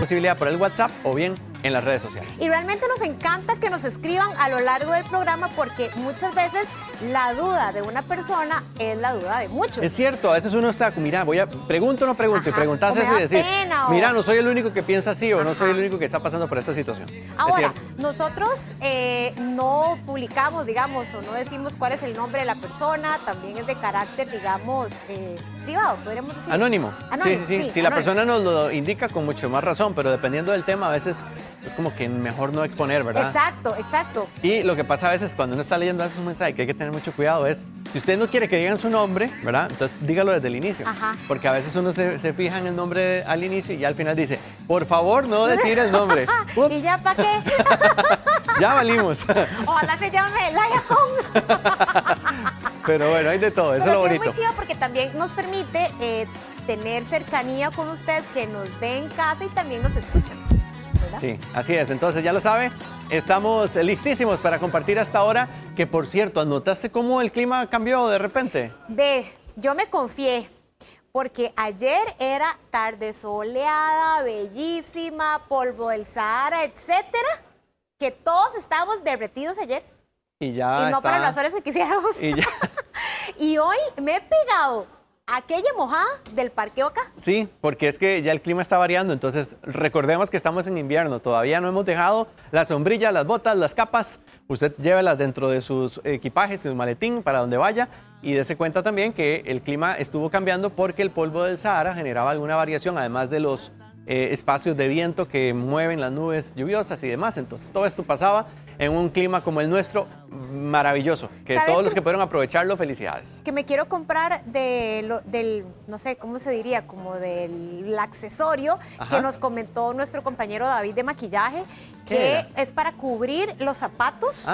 posibilidad por el WhatsApp o bien en las redes sociales. Y realmente nos encanta que nos escriban a lo largo del programa porque muchas veces la duda de una persona es la duda de muchos. Es cierto, a veces uno está, mira, pregunto o no pregunto, y preguntas eso y decís, mira, no soy el único que piensa así o no soy el único que está pasando por esta situación. Ahora, nosotros no publicamos, digamos, o no decimos cuál es el nombre de la persona, también es de carácter, digamos, privado, podríamos decir. Anónimo. Anónimo, Sí. Si la persona nos lo indica con mucho más razón, pero dependiendo del tema, a veces es como que mejor no exponer, ¿verdad? Exacto. Y lo que pasa a veces cuando uno está leyendo esos mensajes, que hay que tener mucho cuidado, es, si usted no quiere que digan su nombre, ¿verdad? Entonces dígalo desde el inicio. Porque a veces uno se fija en el nombre al inicio y ya al final dice, por favor, no decir el nombre. ¿Y ya para qué? Ya valimos. Ojalá se llame Laia Pero bueno, hay de todo, eso es lo bonito. Es muy chido porque también nos permite tener cercanía con usted, que nos ve en casa y también nos escuchan. ¿Verdad? Sí, así es. Entonces, ya lo sabe, estamos listísimos para compartir hasta ahora. Que, por cierto, ¿notaste cómo el clima cambió de repente? Yo me confié, porque ayer era tarde soleada, bellísima, polvo del Sahara, etcétera, que todos estábamos derretidos ayer. Y ya no para las horas que quisiéramos. Y hoy me he pegado aquella mojada del Parque Oca. Sí, porque es que ya el clima está variando, entonces recordemos que estamos en invierno, todavía no hemos dejado la sombrilla, las botas, las capas, usted llévelas dentro de sus equipajes, su maletín, para donde vaya, y dése cuenta también que el clima estuvo cambiando porque el polvo del Sahara generaba alguna variación, además de los espacios de viento que mueven las nubes lluviosas y demás. Entonces todo esto pasaba en un clima como el nuestro, maravilloso, que todos los que pudieron aprovecharlo, felicidades. Que me quiero comprar del, no sé, ¿cómo se diría? Como del accesorio que nos comentó nuestro compañero David de maquillaje, que es para cubrir los zapatos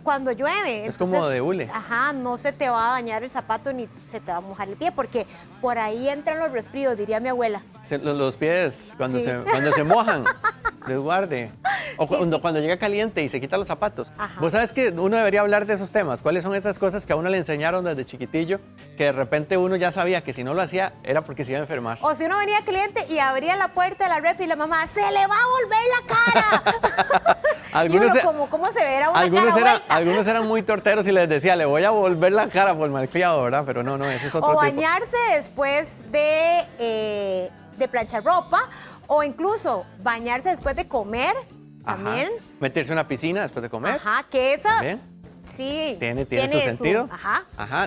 cuando llueve. Es como de hule. No se te va a dañar el zapato ni se te va a mojar el pie, porque por ahí entran los resfríos, diría mi abuela. Los pies, cuando se mojan, les guarde. O cuando llega caliente y se quita los zapatos. Vos sabes que uno debería hablar de esos temas. ¿Cuáles son esas cosas que a uno le enseñaron desde chiquitillo, que de repente uno ya sabía que si no lo hacía era porque se iba a enfermar? O si uno venía cliente y abría la puerta de la refri y la mamá, ¡se le va a volver la cara! Algunos, ¿cómo se verá una cara algunos eran muy torteros y les decía, le voy a volver la cara por malcriado, ¿verdad? Pero no, ese es otro tipo. O bañarse después de planchar ropa, o incluso bañarse después de comer, también. Meterse en una piscina después de comer. Que esa... ¿También? Sí. Tiene su sentido.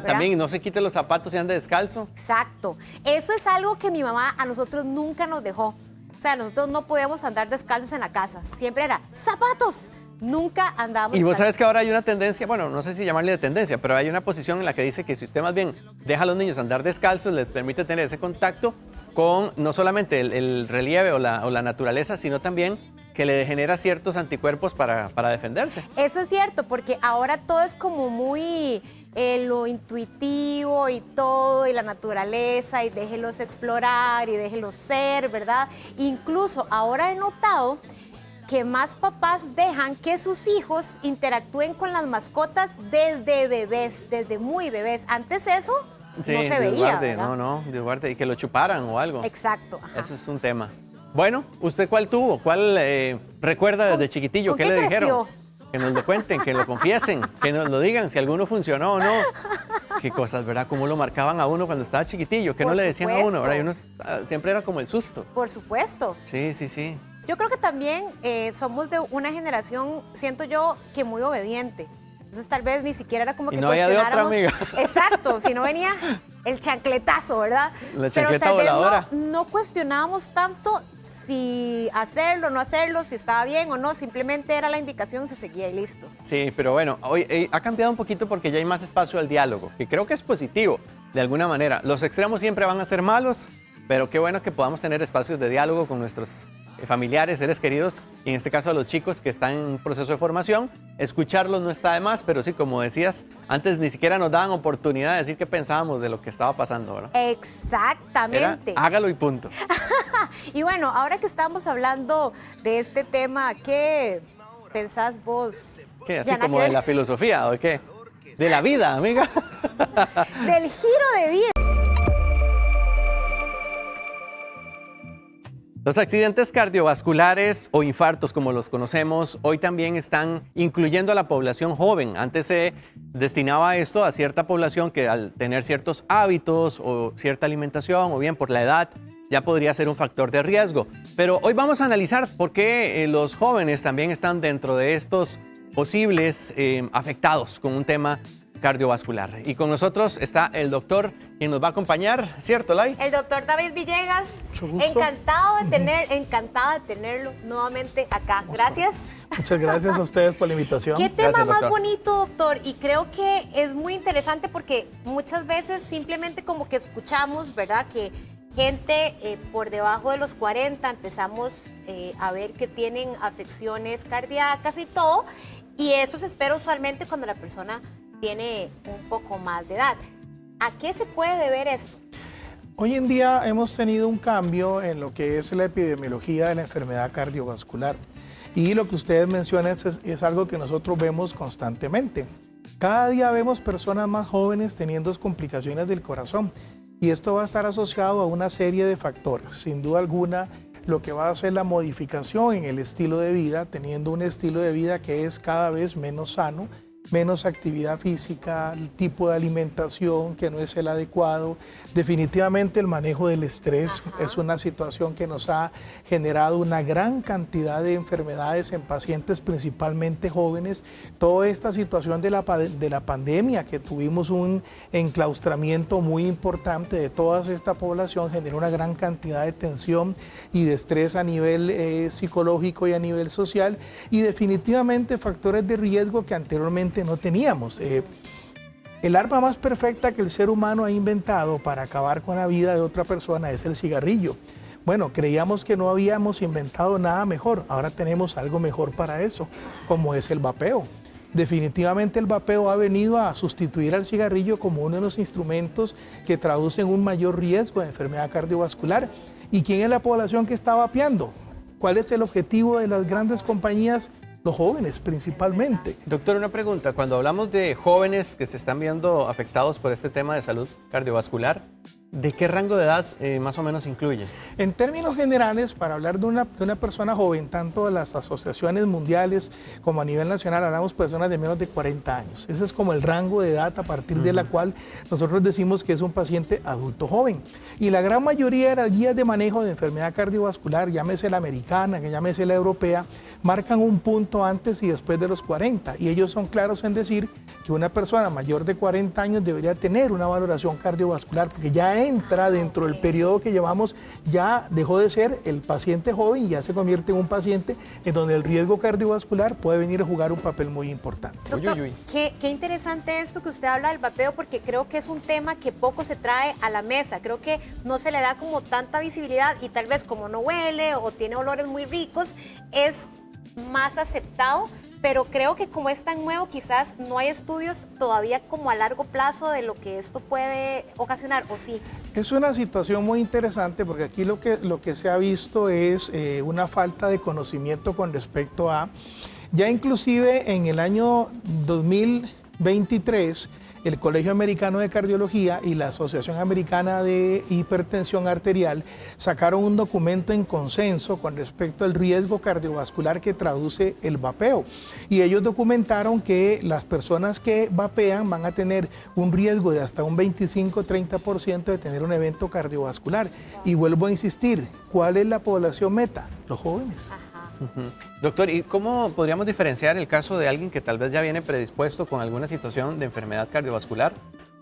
También no se quite los zapatos y ande descalzo. Exacto. Eso es algo que mi mamá a nosotros nunca nos dejó. O sea, nosotros no podíamos andar descalzos en la casa. Siempre era ¡zapatos! Nunca andábamos descalzos. Y vos sabes que ahora hay una tendencia, bueno, no sé si llamarle de tendencia, pero hay una posición en la que dice que si usted más bien deja a los niños andar descalzos, les permite tener ese contacto con no solamente el relieve o la naturaleza, sino también que le genera ciertos anticuerpos para defenderse. Eso es cierto, porque ahora todo es como muy lo intuitivo y todo, y la naturaleza, y déjelos explorar y déjelos ser, ¿verdad? Incluso ahora he notado que más papás dejan que sus hijos interactúen con las mascotas desde bebés, desde muy bebés. Antes eso no se veía, ¿verdad? Dios guarde, y que lo chuparan o algo. Exacto. Eso es un tema. Bueno, ¿usted cuál tuvo? ¿Cuál recuerda desde chiquitillo? ¿Qué le dijeron? Que nos lo cuenten, que lo confiesen, que nos lo digan si alguno funcionó o no. Qué cosas, ¿verdad? Cómo lo marcaban a uno cuando estaba chiquitillo, que no le decían a uno, ¿verdad? Y uno siempre era como el susto. Por supuesto. Sí. Yo creo que también somos de una generación, siento yo, que muy obediente. Entonces tal vez ni siquiera era como que cuestionáramos. De otra, amiga. Exacto, si no venía el chancletazo, ¿verdad? La chancleta voladora. Pero tal vez no cuestionábamos tanto si hacerlo, no hacerlo, si estaba bien o no, simplemente era la indicación, se seguía y listo. Sí, pero bueno, hoy ha cambiado un poquito porque ya hay más espacio al diálogo, que creo que es positivo de alguna manera. Los extremos siempre van a ser malos, pero qué bueno que podamos tener espacios de diálogo con nuestros familiares, seres queridos, y en este caso a los chicos que están en un proceso de formación. Escucharlos no está de más, pero sí, como decías, antes ni siquiera nos daban oportunidad de decir qué pensábamos de lo que estaba pasando, ¿verdad? Exactamente. Hágalo y punto. Y bueno, ahora que estamos hablando de este tema, ¿qué pensás vos? ¿Qué? ¿Así como de la filosofía o qué? De la vida, amiga. Del giro de vida. Los accidentes cardiovasculares o infartos, como los conocemos, hoy también están incluyendo a la población joven. Antes se destinaba esto a cierta población que al tener ciertos hábitos o cierta alimentación o bien por la edad ya podría ser un factor de riesgo. Pero hoy vamos a analizar por qué los jóvenes también están dentro de estos posibles afectados con un tema cardiovascular. Y con nosotros está el doctor quien nos va a acompañar, ¿cierto, Lai? El doctor David Villegas. Mucho gusto. Encantada de tenerlo nuevamente acá. Gracias. Muchas gracias a ustedes por la invitación. Qué tema Gracias, más doctor. bonito, doctor. Y creo que es muy interesante porque muchas veces simplemente como que escuchamos, ¿verdad? Que gente por debajo de los 40 empezamos a ver que tienen afecciones cardíacas y todo. Y eso se espera usualmente cuando la persona tiene un poco más de edad. ¿A qué se puede deber esto? Hoy en día hemos tenido un cambio en lo que es la epidemiología de la enfermedad cardiovascular. Y lo que ustedes mencionan es algo que nosotros vemos constantemente. Cada día vemos personas más jóvenes teniendo complicaciones del corazón. Y esto va a estar asociado a una serie de factores. Sin duda alguna, lo que va a hacer la modificación en el estilo de vida, teniendo un estilo de vida que es cada vez menos sano, menos actividad física, el tipo de alimentación que no es el adecuado. Definitivamente el manejo del estrés es una situación que nos ha generado una gran cantidad de enfermedades en pacientes principalmente jóvenes. Toda esta situación de la pandemia, que tuvimos un enclaustramiento muy importante de toda esta población, generó una gran cantidad de tensión y de estrés a nivel psicológico y a nivel social, y definitivamente factores de riesgo que anteriormente no teníamos. El arma más perfecta que el ser humano ha inventado para acabar con la vida de otra persona es el cigarrillo. Bueno, creíamos que no habíamos inventado nada mejor, ahora tenemos algo mejor para eso, como es el vapeo. Definitivamente el vapeo ha venido a sustituir al cigarrillo como uno de los instrumentos que traducen un mayor riesgo de enfermedad cardiovascular. ¿Y quién es la población que está vapeando? ¿Cuál es el objetivo de las grandes compañías? Los jóvenes principalmente. Doctor, una pregunta. Cuando hablamos de jóvenes que se están viendo afectados por este tema de salud cardiovascular, ¿de qué rango de edad más o menos incluye? En términos generales, para hablar de una persona joven, tanto de las asociaciones mundiales como a nivel nacional, hablamos personas de menos de 40 años. Ese es como el rango de edad a partir de la cual nosotros decimos que es un paciente adulto joven. Y la gran mayoría de las guías de manejo de enfermedad cardiovascular, llámese la americana, que llámese la europea, marcan un punto antes y después de los 40. Y ellos son claros en decir que una persona mayor de 40 años debería tener una valoración cardiovascular, porque ya entra dentro del periodo que llevamos, ya dejó de ser el paciente joven y ya se convierte en un paciente en donde el riesgo cardiovascular puede venir a jugar un papel muy importante. Doctor, Uy, uy, uy. Qué interesante esto que usted habla del vapeo, porque creo que es un tema que poco se trae a la mesa. Creo que no se le da como tanta visibilidad y tal vez como no huele o tiene olores muy ricos, es más aceptado. Pero creo que como es tan nuevo, quizás no hay estudios todavía como a largo plazo de lo que esto puede ocasionar, ¿o sí? Es una situación muy interesante porque aquí lo que se ha visto es una falta de conocimiento con respecto a, ya inclusive en el año 2023, el Colegio Americano de Cardiología y la Asociación Americana de Hipertensión Arterial sacaron un documento en consenso con respecto al riesgo cardiovascular que traduce el vapeo. Y ellos documentaron que las personas que vapean van a tener un riesgo de hasta un 25-30% de tener un evento cardiovascular. Y vuelvo a insistir, ¿cuál es la población meta? Los jóvenes. Doctor, ¿y cómo podríamos diferenciar el caso de alguien que tal vez ya viene predispuesto con alguna situación de enfermedad cardiovascular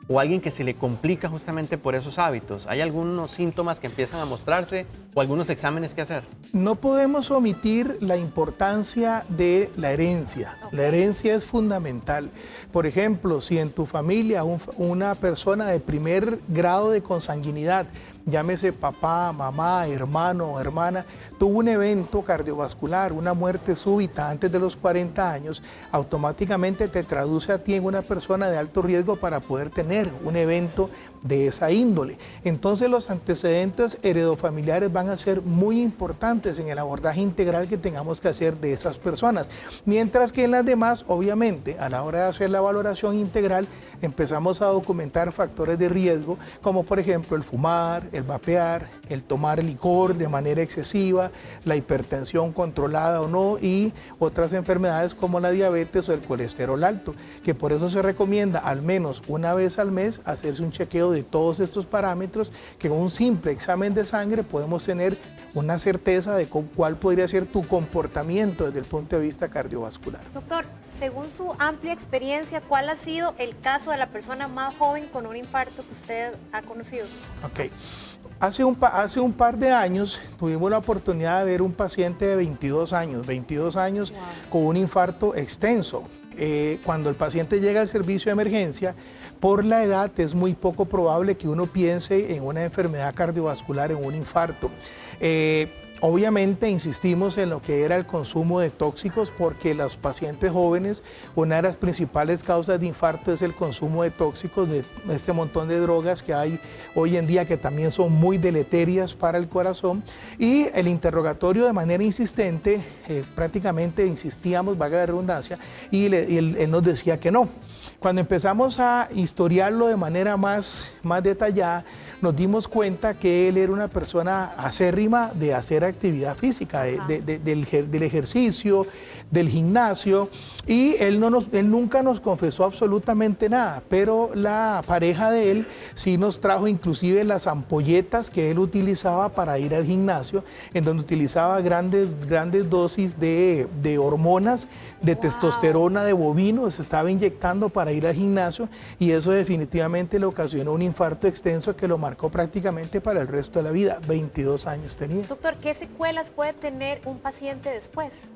o alguien que se le complica justamente por esos hábitos? ¿Hay algunos síntomas que empiezan a mostrarse o algunos exámenes que hacer? No podemos omitir la importancia de la herencia. La herencia es fundamental. Por ejemplo, si en tu familia una persona de primer grado de consanguinidad, llámese papá, mamá, hermano o hermana, tuvo un evento cardiovascular, una muerte súbita antes de los 40 años, automáticamente te traduce a ti en una persona de alto riesgo para poder tener un evento de esa índole. Entonces los antecedentes heredofamiliares van a ser muy importantes en el abordaje integral que tengamos que hacer de esas personas. Mientras que en las demás, obviamente, a la hora de hacer la valoración integral, empezamos a documentar factores de riesgo, como por ejemplo el fumar, el vapear, el tomar licor de manera excesiva, la hipertensión controlada o no, y otras enfermedades como la diabetes o el colesterol alto, que por eso se recomienda al menos una vez al mes hacerse un chequeo de todos estos parámetros, que con un simple examen de sangre podemos tener una certeza de cuál podría ser tu comportamiento desde el punto de vista cardiovascular. Doctor, según su amplia experiencia, ¿cuál ha sido el caso de la persona más joven con un infarto que usted ha conocido? Ok. Hace un par de años tuvimos la oportunidad de ver un paciente de 22 años Wow. con un infarto extenso. Cuando el paciente llega al servicio de emergencia, por la edad es muy poco probable que uno piense en una enfermedad cardiovascular, en un infarto. Obviamente insistimos en lo que era el consumo de tóxicos, porque los pacientes jóvenes, una de las principales causas de infarto es el consumo de tóxicos, de este montón de drogas que hay hoy en día que también son muy deleterias para el corazón. Y el interrogatorio de manera insistente, prácticamente insistíamos, valga la redundancia, y él nos decía que no. Cuando empezamos a historiarlo de manera más detallada, nos dimos cuenta que él era una persona acérrima de hacer actividad física, del ejercicio, del gimnasio, y él nunca nos confesó absolutamente nada, pero la pareja de él sí nos trajo inclusive las ampolletas que él utilizaba para ir al gimnasio, en donde utilizaba grandes dosis de hormonas, de testosterona de bovino, se estaba inyectando para ir al gimnasio, y eso definitivamente le ocasionó un infarto extenso que lo marcó prácticamente para el resto de la vida. 22 años tenía. Doctor, ¿qué secuelas puede tener un paciente después?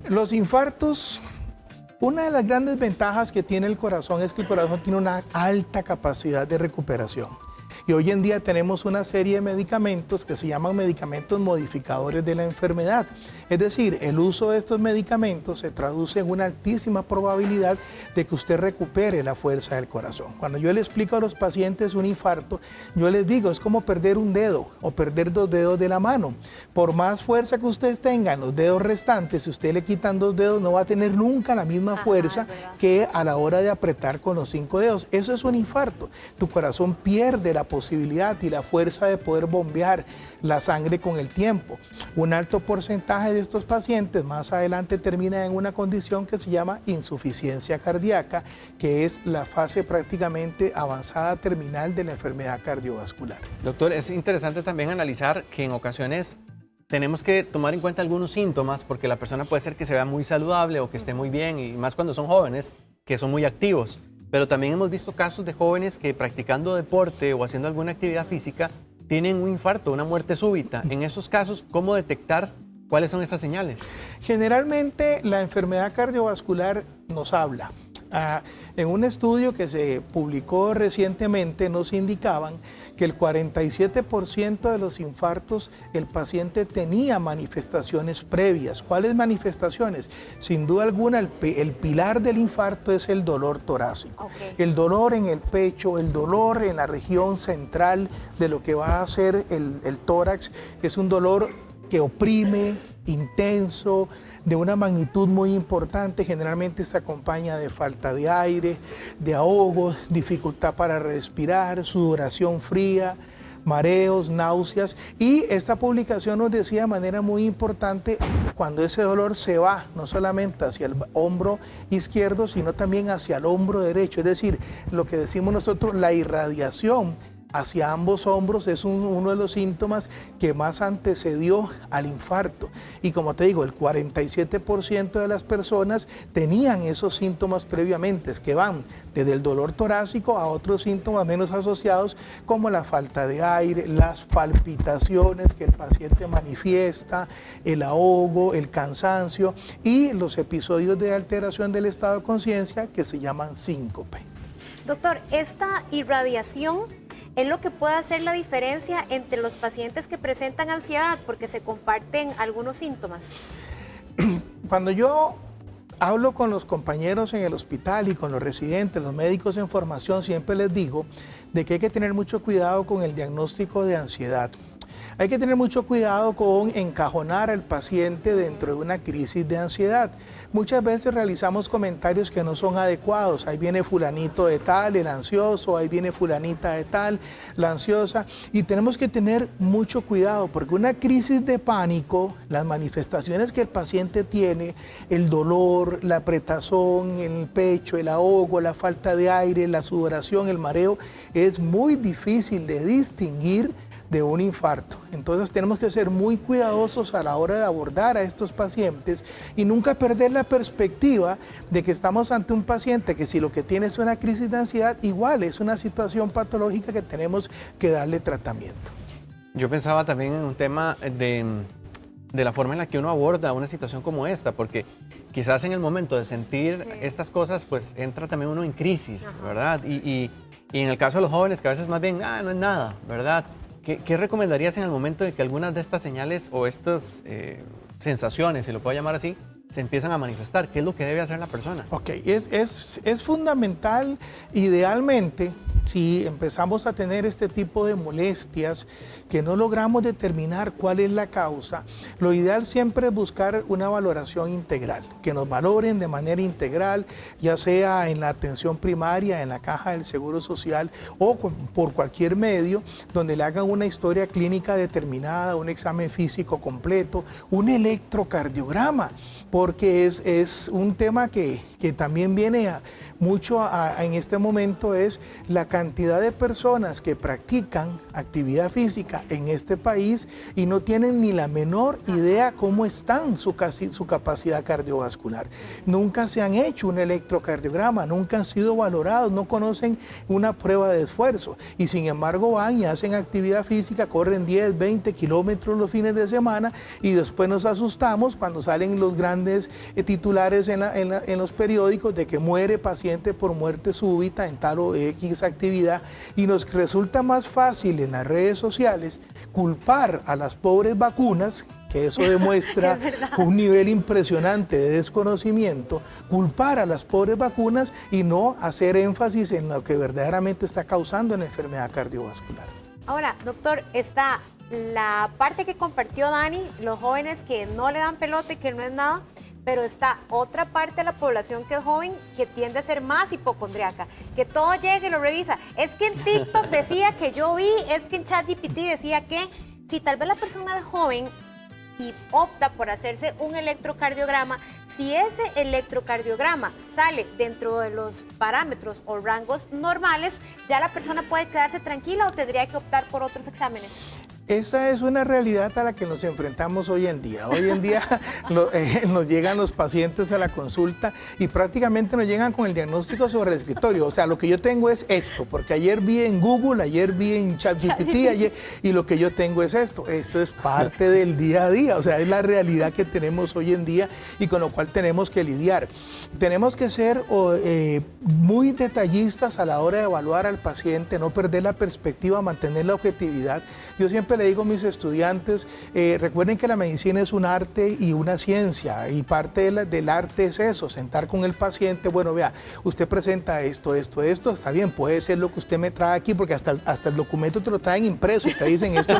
Los infartos, una de las grandes ventajas que tiene el corazón es que el corazón tiene una alta capacidad de recuperación. Y hoy en día tenemos una serie de medicamentos que se llaman medicamentos modificadores de la enfermedad. Es decir, el uso de estos medicamentos se traduce en una altísima probabilidad de que usted recupere la fuerza del corazón. Cuando yo le explico a los pacientes un infarto, yo les digo, es como perder un dedo o perder 2 dedos de la mano. Por más fuerza que ustedes tengan los dedos restantes, si usted le quitan 2 dedos, no va a tener nunca la misma fuerza que a la hora de apretar con los 5 dedos. Eso es un infarto. Tu corazón pierde la posibilidad y la fuerza de poder bombear la sangre con el tiempo. Un alto porcentaje de estos pacientes más adelante termina en una condición que se llama insuficiencia cardíaca, que es la fase prácticamente avanzada terminal de la enfermedad cardiovascular. Doctor, es interesante también analizar que en ocasiones tenemos que tomar en cuenta algunos síntomas, porque la persona puede ser que se vea muy saludable o que esté muy bien, y más cuando son jóvenes, que son muy activos. Pero también hemos visto casos de jóvenes que practicando deporte o haciendo alguna actividad física tienen un infarto, una muerte súbita. En esos casos, ¿cómo detectar cuáles son esas señales? Generalmente la enfermedad cardiovascular nos habla. En un estudio que se publicó recientemente nos indicaban que el 47% de los infartos el paciente tenía manifestaciones previas. ¿Cuáles manifestaciones? Sin duda alguna el pilar del infarto es el dolor torácico. El dolor en el pecho, el dolor en la región central de lo que va a ser el tórax, es un dolor que oprime, intenso, de una magnitud muy importante. Generalmente se acompaña de falta de aire, de ahogo, dificultad para respirar, sudoración fría, mareos, náuseas. Y esta publicación nos decía de manera muy importante cuando ese dolor se va no solamente hacia el hombro izquierdo, sino también hacia el hombro derecho. Es decir, lo que decimos nosotros, la irradiación hacia ambos hombros es uno de los síntomas que más antecedió al infarto. Y como te digo, el 47% de las personas tenían esos síntomas previamente, que van desde el dolor torácico a otros síntomas menos asociados, como la falta de aire, las palpitaciones que el paciente manifiesta, el ahogo, el cansancio y los episodios de alteración del estado de conciencia que se llaman síncope. Doctor, esta irradiación es lo que puede hacer la diferencia entre los pacientes que presentan ansiedad, porque se comparten algunos síntomas. Cuando yo hablo con los compañeros en el hospital y con los residentes, los médicos en formación, siempre les digo de que hay que tener mucho cuidado con el diagnóstico de ansiedad. Hay que tener mucho cuidado con encajonar al paciente dentro de una crisis de ansiedad. Muchas veces realizamos comentarios que no son adecuados. Ahí viene fulanito de tal, el ansioso, ahí viene fulanita de tal, la ansiosa. Y tenemos que tener mucho cuidado porque una crisis de pánico, las manifestaciones que el paciente tiene, el dolor, la apretazón en el pecho, el ahogo, la falta de aire, la sudoración, el mareo, es muy difícil de distinguir de un infarto. Entonces tenemos que ser muy cuidadosos a la hora de abordar a estos pacientes y nunca perder la perspectiva de que estamos ante un paciente que si lo que tiene es una crisis de ansiedad, igual es una situación patológica que tenemos que darle tratamiento. Yo pensaba también en un tema de la forma en la que uno aborda una situación como esta, porque quizás en el momento de sentir estas cosas, pues entra también uno en crisis, ¿verdad? Y en el caso de los jóvenes, que a veces más bien, no es nada, ¿verdad? ¿Qué recomendarías en el momento de que algunas de estas señales o estas sensaciones, si lo puedo llamar así, se empiezan a manifestar? ¿Qué es lo que debe hacer la persona? Ok, es fundamental, idealmente, si empezamos a tener este tipo de molestias que no logramos determinar cuál es la causa, lo ideal siempre es buscar una valoración integral, que nos valoren de manera integral, ya sea en la atención primaria, en la caja del Seguro Social o por cualquier medio, donde le hagan una historia clínica determinada, un examen físico completo, un electrocardiograma, porque es un tema que también viene mucho en este momento, es la cantidad de personas que practican actividad física en este país y no tienen ni la menor idea cómo están su capacidad cardiovascular. Nunca se han hecho un electrocardiograma, nunca han sido valorados, no conocen una prueba de esfuerzo y sin embargo van y hacen actividad física, corren 10, 20 kilómetros los fines de semana y después nos asustamos cuando salen los grandes titulares en los periódicos de que muere paciente por muerte súbita en tal o X actividad y nos resulta más fácil en las redes sociales culpar a las pobres vacunas, que eso demuestra un nivel impresionante de desconocimiento, culpar a las pobres vacunas y no hacer énfasis en lo que verdaderamente está causando una enfermedad cardiovascular. Ahora, doctor, está la parte que compartió Dani, los jóvenes que no le dan pelota y que no es nada, pero está otra parte de la población que es joven que tiende a ser más hipocondriaca, que todo llega y lo revisa. Es que en TikTok decía que yo vi, es que en ChatGPT decía que si tal vez la persona es joven y opta por hacerse un electrocardiograma, si ese electrocardiograma sale dentro de los parámetros o rangos normales, ya la persona puede quedarse tranquila o tendría que optar por otros exámenes. Esa es una realidad a la que nos enfrentamos hoy en día. Hoy en día nos llegan los pacientes a la consulta y prácticamente nos llegan con el diagnóstico sobre el escritorio. O sea, lo que yo tengo es esto, porque ayer vi en Google, ayer vi en ChatGPT, y lo que yo tengo es esto. Esto es parte del día a día, o sea, es la realidad que tenemos hoy en día y con lo cual tenemos que lidiar. Tenemos que ser muy detallistas a la hora de evaluar al paciente, no perder la perspectiva, mantener la objetividad. Yo siempre le digo a mis estudiantes, recuerden que la medicina es un arte y una ciencia, y parte del arte es eso, sentar con el paciente, bueno, vea, usted presenta esto, está bien, puede ser lo que usted me trae aquí, porque hasta el documento te lo traen impreso y te dicen, esto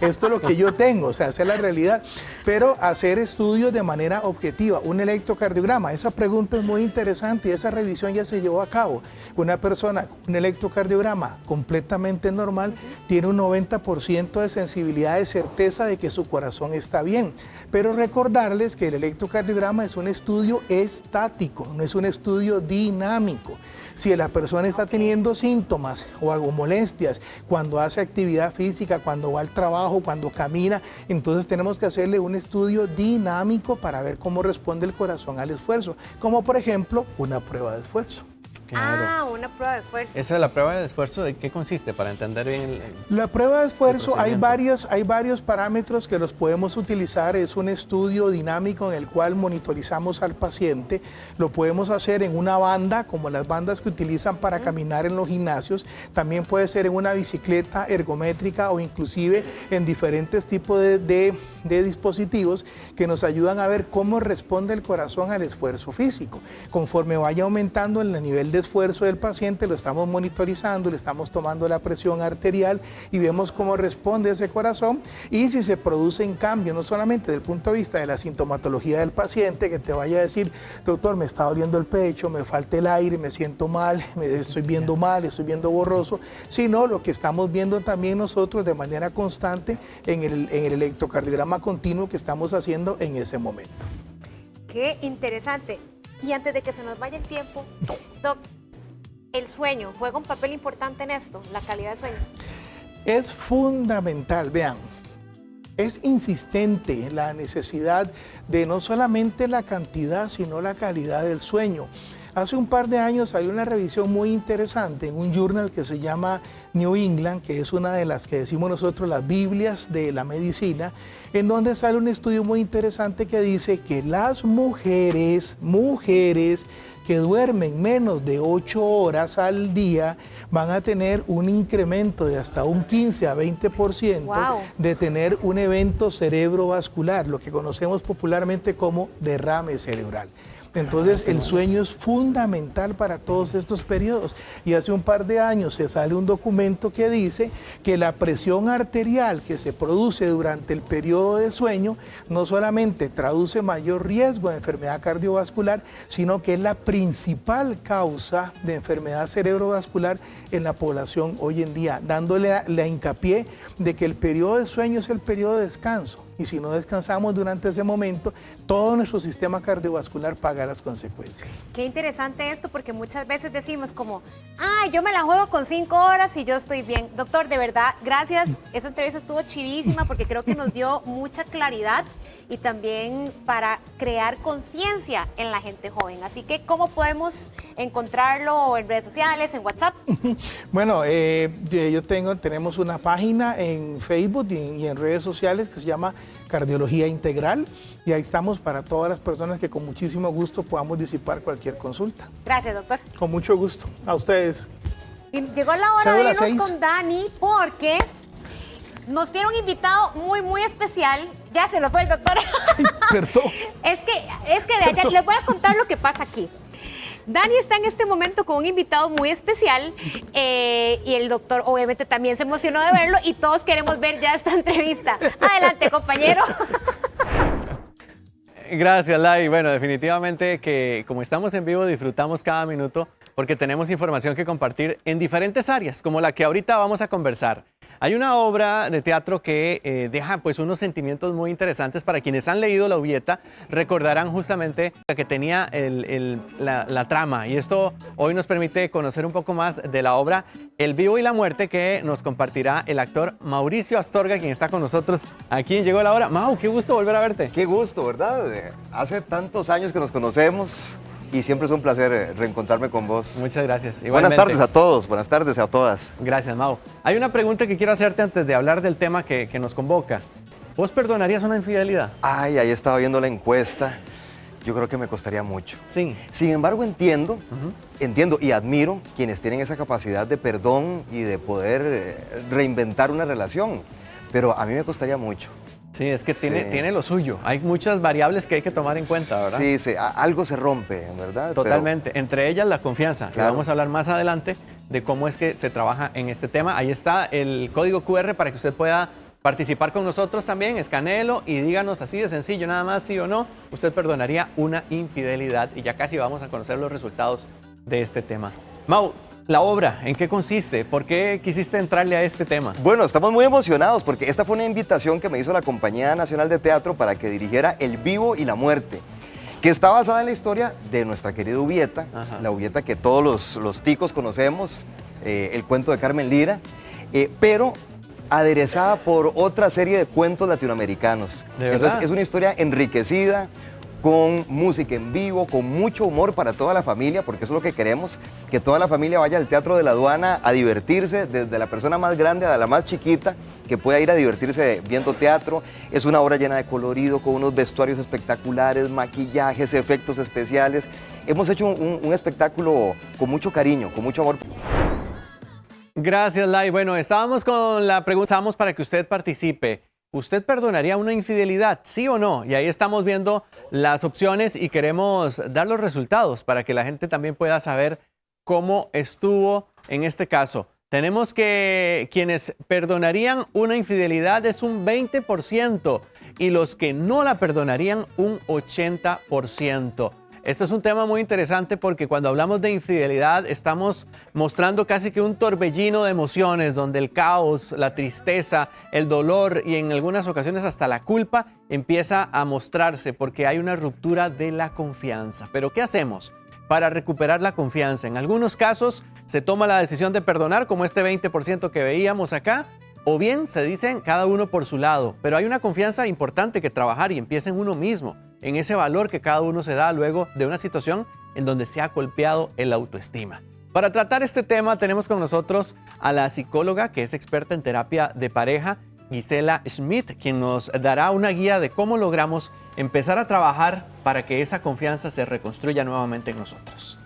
es lo que yo tengo, o sea, esa es la realidad, pero hacer estudios de manera objetiva, un electrocardiograma, esa pregunta es muy interesante y esa revisión ya se llevó a cabo. Una persona con un electrocardiograma completamente normal tiene un 90% de sensibilidad, de certeza de que su corazón está bien. Pero recordarles que el electrocardiograma es un estudio estático, no es un estudio dinámico. Si la persona está teniendo síntomas o algo molestias cuando hace actividad física, cuando va al trabajo, cuando camina, entonces tenemos que hacerle un estudio dinámico para ver cómo responde el corazón al esfuerzo, como por ejemplo una prueba de esfuerzo. Claro. Una prueba de esfuerzo. Esa es la prueba de esfuerzo, ¿de qué consiste? Para entender bien la prueba de esfuerzo, hay varios parámetros que los podemos utilizar. Es un estudio dinámico en el cual monitorizamos al paciente. Lo podemos hacer en una banda, como las bandas que utilizan para caminar en los gimnasios. También puede ser en una bicicleta ergométrica o inclusive en diferentes tipos de dispositivos que nos ayudan a ver cómo responde el corazón al esfuerzo físico. Conforme vaya aumentando el nivel de esfuerzo del paciente, lo estamos monitorizando, le estamos tomando la presión arterial y vemos cómo responde ese corazón y si se producen cambios, no solamente desde el punto de vista de la sintomatología del paciente, que te vaya a decir, doctor, me está doliendo el pecho, me falta el aire, me siento mal, estoy viendo mal, estoy viendo borroso, sino lo que estamos viendo también nosotros de manera constante en el electrocardiograma continuo que estamos haciendo en ese momento. Qué interesante. Y antes de que se nos vaya el tiempo, Doc, ¿el sueño juega un papel importante en esto, la calidad de sueño? Es fundamental, vean, es insistente la necesidad de no solamente la cantidad, sino la calidad del sueño. Hace un par de años salió una revisión muy interesante en un journal que se llama New England, que es una de las que decimos nosotros las Biblias de la medicina, en donde sale un estudio muy interesante que dice que las mujeres que duermen menos de 8 horas al día van a tener un incremento de hasta un 15 a 20% Wow. de tener un evento cerebrovascular, lo que conocemos popularmente como derrame cerebral. Entonces el sueño es fundamental para todos estos periodos y hace un par de años se sale un documento que dice que la presión arterial que se produce durante el periodo de sueño no solamente traduce mayor riesgo de enfermedad cardiovascular, sino que es la principal causa de enfermedad cerebrovascular en la población hoy en día, dándole la hincapié de que el periodo de sueño es el periodo de descanso. Y si no descansamos durante ese momento, todo nuestro sistema cardiovascular paga las consecuencias. Qué interesante esto, porque muchas veces decimos como, yo me la juego con 5 horas y yo estoy bien. Doctor, de verdad, gracias. Esta entrevista estuvo chivísima porque creo que nos dio mucha claridad y también para crear conciencia en la gente joven. Así que, ¿cómo podemos encontrarlo en redes sociales, en WhatsApp? Bueno, tenemos una página en Facebook y en redes sociales que se llama Cardiología Integral y ahí estamos para todas las personas que con muchísimo gusto podamos disipar cualquier consulta. Gracias, doctor. Con mucho gusto. A ustedes. Y llegó la hora de Cédula irnos 6. con Dani porque nos tiene un invitado muy especial. Ya se lo fue el doctor. Perdón. Es que de allá, les voy a contar lo que pasa aquí. Dani está en este momento con un invitado muy especial y el doctor obviamente también se emocionó de verlo y todos queremos ver ya esta entrevista. Adelante, compañero. Gracias, Lai. Bueno, definitivamente que como estamos en vivo disfrutamos cada minuto porque tenemos información que compartir en diferentes áreas, como la que ahorita vamos a conversar. Hay una obra de teatro que deja pues unos sentimientos muy interesantes. Para quienes han leído La Ubieta, recordarán justamente que tenía la trama. Y esto hoy nos permite conocer un poco más de la obra El Vivo y la Muerte, que nos compartirá el actor Mauricio Astorga, quien está con nosotros aquí en Llegó la Hora. Mau, qué gusto volver a verte. Qué gusto, ¿verdad? Hace tantos años que nos conocemos y siempre es un placer reencontrarme con vos. Muchas gracias. Buenas tardes a todos, buenas tardes a todas. Gracias, Mau. Hay una pregunta que quiero hacerte antes de hablar del tema que nos convoca. ¿Vos perdonarías una infidelidad? Ay, ahí estaba viendo la encuesta. Yo creo que me costaría mucho. Sí. Sin embargo, entiendo y admiro quienes tienen esa capacidad de perdón y de poder reinventar una relación. Pero a mí me costaría mucho. Sí, es que tiene lo suyo. Hay muchas variables que hay que tomar en cuenta, ¿verdad? Sí, algo se rompe, ¿verdad? Totalmente. Entre ellas la confianza. Claro. Que vamos a hablar más adelante de cómo es que se trabaja en este tema. Ahí está el código QR para que usted pueda participar con nosotros también. Escanéelo y díganos así de sencillo, nada más sí o no. Usted perdonaría una infidelidad y ya casi vamos a conocer los resultados de este tema. Mau, la obra, ¿en qué consiste? ¿Por qué quisiste entrarle a este tema? Bueno, estamos muy emocionados porque esta fue una invitación que me hizo la Compañía Nacional de Teatro para que dirigiera El Vivo y la Muerte, que está basada en la historia de nuestra querida Ubieta, la Ubieta que todos los ticos conocemos, el cuento de Carmen Lira, pero aderezada por otra serie de cuentos latinoamericanos. ¿De verdad? Entonces es una historia enriquecida, con música en vivo, con mucho humor para toda la familia, porque eso es lo que queremos, que toda la familia vaya al Teatro de la Aduana a divertirse, desde la persona más grande a la más chiquita, que pueda ir a divertirse viendo teatro. Es una obra llena de colorido, con unos vestuarios espectaculares, maquillajes, efectos especiales. Hemos hecho un espectáculo con mucho cariño, con mucho amor. Gracias, Lai. Bueno, estábamos con la pregunta para que usted participe. ¿Usted perdonaría una infidelidad, sí o no? Y ahí estamos viendo las opciones y queremos dar los resultados para que la gente también pueda saber cómo estuvo en este caso. Tenemos que quienes perdonarían una infidelidad es un 20% y los que no la perdonarían un 80%. Esto es un tema muy interesante porque cuando hablamos de infidelidad estamos mostrando casi que un torbellino de emociones donde el caos, la tristeza, el dolor y en algunas ocasiones hasta la culpa empieza a mostrarse porque hay una ruptura de la confianza. Pero ¿qué hacemos para recuperar la confianza? En algunos casos se toma la decisión de perdonar, como este 20% que veíamos acá, o bien se dicen cada uno por su lado, pero hay una confianza importante que trabajar y empieza en uno mismo, en ese valor que cada uno se da luego de una situación en donde se ha golpeado el autoestima. Para tratar este tema tenemos con nosotros a la psicóloga que es experta en terapia de pareja, Gisela Schmidt, quien nos dará una guía de cómo logramos empezar a trabajar para que esa confianza se reconstruya nuevamente en nosotros.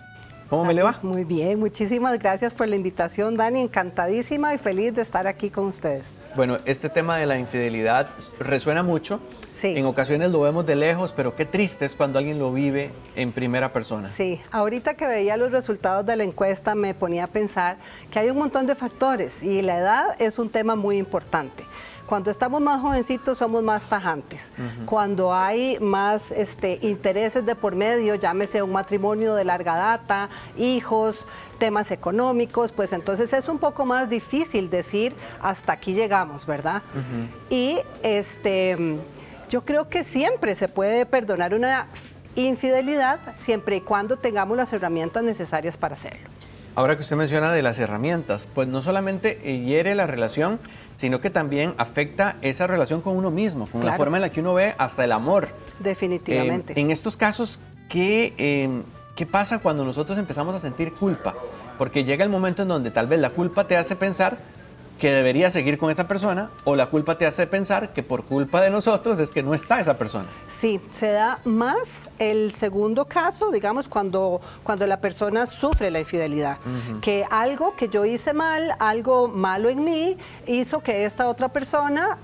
¿Cómo me le va? Muy bien, muchísimas gracias por la invitación, Dani. Encantadísima y feliz de estar aquí con ustedes. Bueno, este tema de la infidelidad resuena mucho. Sí. En ocasiones lo vemos de lejos, pero qué triste es cuando alguien lo vive en primera persona. Sí, ahorita que veía los resultados de la encuesta me ponía a pensar que hay un montón de factores y la edad es un tema muy importante. Cuando estamos más jovencitos somos más tajantes. Cuando hay más intereses de por medio, llámese un matrimonio de larga data, hijos, temas económicos, pues entonces es un poco más difícil decir hasta aquí llegamos, ¿verdad? Y yo creo que siempre se puede perdonar una infidelidad siempre y cuando tengamos las herramientas necesarias para hacerlo. Ahora que usted menciona de las herramientas, pues no solamente hiere la relación, sino que también afecta esa relación con uno mismo, con la forma en la que uno ve hasta el amor. Definitivamente. En estos casos, ¿qué pasa cuando nosotros empezamos a sentir culpa? Porque llega el momento en donde tal vez la culpa te hace pensar que deberías seguir con esa persona o la culpa te hace pensar que por culpa de nosotros es que no está esa persona. Sí, se da más el segundo caso, digamos, cuando la persona sufre la infidelidad, que algo que yo hice mal, algo malo en mí, hizo que esta otra persona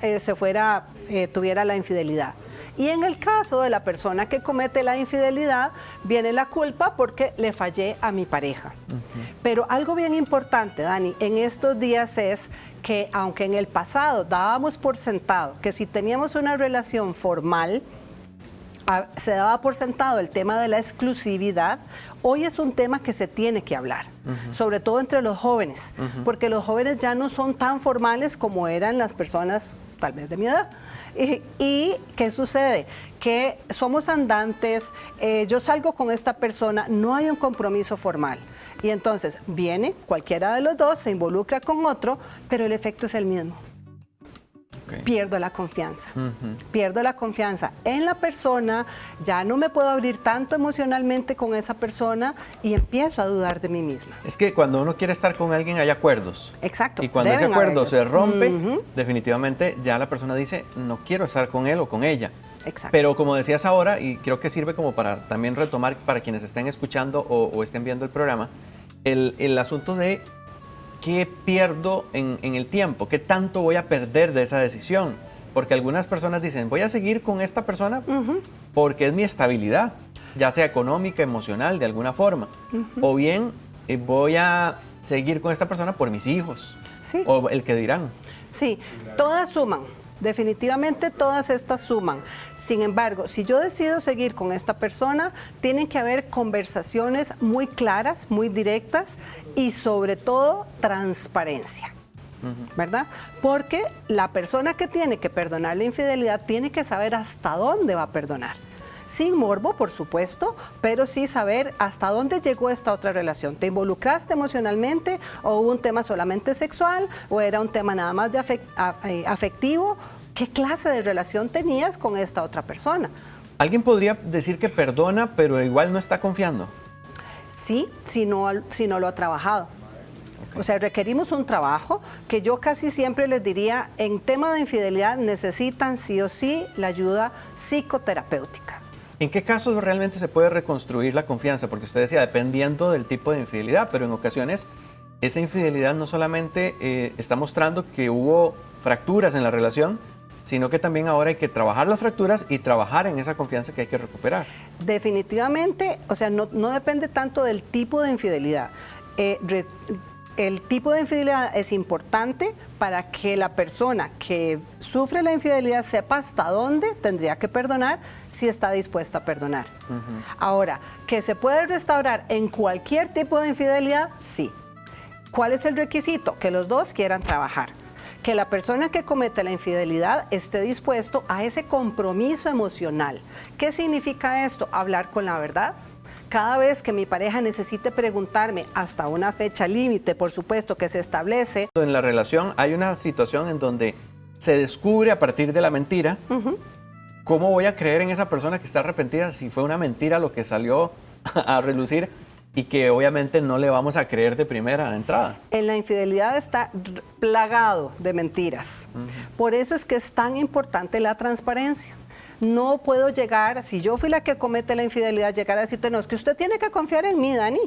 tuviera la infidelidad. Y en el caso de la persona que comete la infidelidad, viene la culpa porque le fallé a mi pareja. Pero algo bien importante, Dani, en estos días es que aunque en el pasado dábamos por sentado que si teníamos una relación formal, se daba por sentado el tema de la exclusividad, hoy es un tema que se tiene que hablar, sobre todo entre los jóvenes, porque los jóvenes ya no son tan formales como eran las personas tal vez de mi edad. ¿Y qué sucede? Que somos andantes, yo salgo con esta persona, no hay un compromiso formal. Y entonces viene cualquiera de los dos, se involucra con otro, pero el efecto es el mismo. Pierdo la confianza. Pierdo la confianza en la persona, ya no me puedo abrir tanto emocionalmente con esa persona y empiezo a dudar de mí misma. Es que cuando uno quiere estar con alguien hay acuerdos. Exacto. Y cuando ese acuerdo se rompe, Ujú. definitivamente ya la persona dice, no quiero estar con él o con ella. Exacto. Pero como decías ahora, y creo que sirve como para también retomar para quienes estén escuchando o estén viendo el programa, el asunto de qué pierdo en el tiempo, qué tanto voy a perder de esa decisión. Porque algunas personas dicen, voy a seguir con esta persona porque es mi estabilidad, ya sea económica, emocional, de alguna forma. O bien voy a seguir con esta persona por mis hijos, Sí. o el que dirán. Sí, todas suman, definitivamente todas estas suman. Sin embargo, si yo decido seguir con esta persona, tienen que haber conversaciones muy claras, muy directas y sobre todo transparencia, ¿verdad? Porque la persona que tiene que perdonar la infidelidad tiene que saber hasta dónde va a perdonar. Sin morbo, por supuesto, pero sí saber hasta dónde llegó esta otra relación. ¿Te involucraste emocionalmente o hubo un tema solamente sexual o era un tema nada más de afectivo? ¿Qué clase de relación tenías con esta otra persona? ¿Alguien podría decir que perdona, pero igual no está confiando? Sí, si no lo ha trabajado. O sea, requerimos un trabajo que yo casi siempre les diría, en tema de infidelidad necesitan sí o sí la ayuda psicoterapéutica. ¿En qué casos realmente se puede reconstruir la confianza? Porque usted decía, dependiendo del tipo de infidelidad, pero en ocasiones esa infidelidad no solamente está mostrando que hubo fracturas en la relación, sino que también ahora hay que trabajar las fracturas y trabajar en esa confianza que hay que recuperar. Definitivamente, o sea, no depende tanto del tipo de infidelidad. el tipo de infidelidad es importante para que la persona que sufre la infidelidad sepa hasta dónde tendría que perdonar si está dispuesta a perdonar. Ahora, ¿que se puede restaurar en cualquier tipo de infidelidad? Sí. ¿Cuál es el requisito? Que los dos quieran trabajar. Que la persona que comete la infidelidad esté dispuesto a ese compromiso emocional. ¿Qué significa esto? Hablar con la verdad. Cada vez que mi pareja necesite preguntarme hasta una fecha límite, por supuesto, que se establece. En la relación hay una situación en donde se descubre a partir de la mentira. ¿Cómo voy a creer en esa persona que está arrepentida si fue una mentira lo que salió a relucir y que obviamente no le vamos a creer de primera entrada? En la infidelidad está plagado de mentiras. Por eso es que es tan importante la transparencia. No puedo llegar, si yo fui la que comete la infidelidad, llegar a decirte, no, es que usted tiene que confiar en mí, Dani.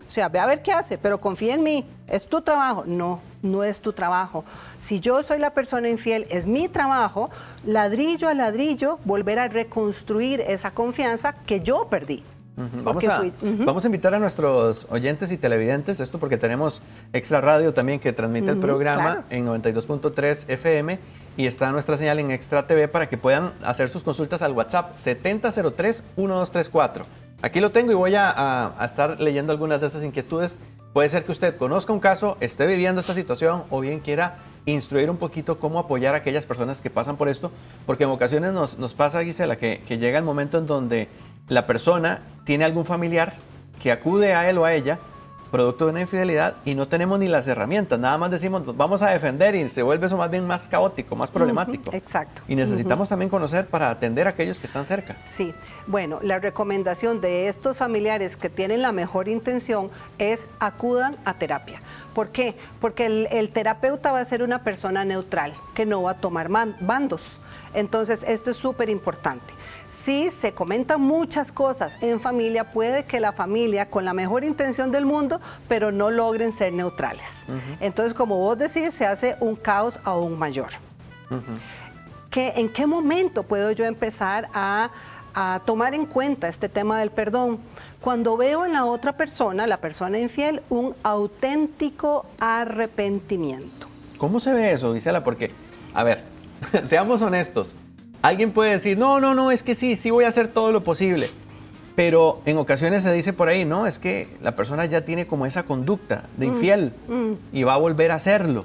O sea, ve a ver qué hace, pero confía en mí, es tu trabajo. No, no es tu trabajo. Si yo soy la persona infiel, es mi trabajo, ladrillo a ladrillo, volver a reconstruir esa confianza que yo perdí. Vamos a invitar a nuestros oyentes y televidentes, esto porque tenemos Extra Radio también que transmite el programa en 92.3 FM y está nuestra señal en Extra TV para que puedan hacer sus consultas al WhatsApp 7003-1234. Aquí lo tengo y voy a estar leyendo algunas de esas inquietudes. Puede ser que usted conozca un caso, esté viviendo esta situación o bien quiera instruir un poquito cómo apoyar a aquellas personas que pasan por esto, porque en ocasiones nos pasa, Gisela, que llega el momento en donde la persona tiene algún familiar que acude a él o a ella producto de una infidelidad y no tenemos ni las herramientas, nada más decimos vamos a defender y se vuelve eso más bien más caótico, más problemático. Exacto. Y necesitamos también conocer para atender a aquellos que están cerca. Sí, bueno, la recomendación de estos familiares que tienen la mejor intención es acudan a terapia. ¿Por qué? Porque el terapeuta va a ser una persona neutral, que no va a tomar bandos. Entonces, esto es súper importante. Si se comentan muchas cosas en familia, puede que la familia, con la mejor intención del mundo, pero no logren ser neutrales. Entonces, como vos decís, se hace un caos aún mayor. ¿En qué momento puedo yo empezar a tomar en cuenta este tema del perdón? Cuando veo en la otra persona, la persona infiel, un auténtico arrepentimiento. ¿Cómo se ve eso, Gisela? Porque, a ver, seamos honestos. Alguien puede decir, no, es que sí voy a hacer todo lo posible. Pero en ocasiones se dice por ahí, no, es que la persona ya tiene como esa conducta de infiel y va a volver a hacerlo.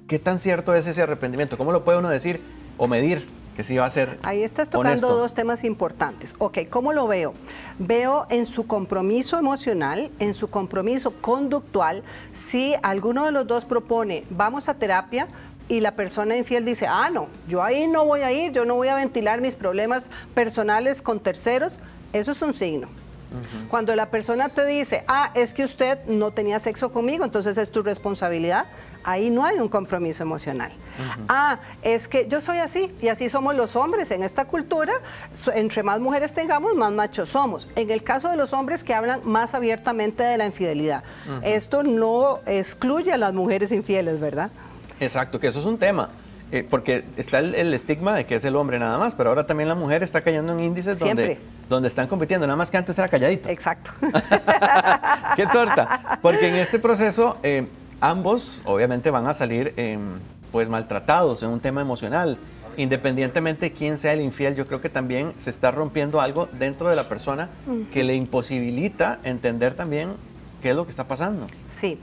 ¿Qué tan cierto es ese arrepentimiento? ¿Cómo lo puede uno decir o medir que sí va a ser Ahí estás tocando honesto? Dos temas importantes. Ok, ¿cómo lo veo? Veo en su compromiso emocional, en su compromiso conductual, si alguno de los dos propone, vamos a terapia, y la persona infiel dice, no, yo ahí no voy a ir, yo no voy a ventilar mis problemas personales con terceros, eso es un signo. Cuando la persona te dice, es que usted no tenía sexo conmigo, entonces es tu responsabilidad, ahí no hay un compromiso emocional. Es que yo soy así y así somos los hombres en esta cultura, entre más mujeres tengamos, más machos somos. En el caso de los hombres que hablan más abiertamente de la infidelidad, esto no excluye a las mujeres infieles, ¿verdad? Exacto, que eso es un tema, porque está el estigma de que es el hombre nada más, pero ahora también la mujer está cayendo en índices donde están compitiendo, nada más que antes era calladito. Exacto. ¡Qué torta! Porque en este proceso ambos obviamente van a salir pues maltratados en un tema emocional. Independientemente de quién sea el infiel, yo creo que también se está rompiendo algo dentro de la persona que le imposibilita entender también qué es lo que está pasando. Sí.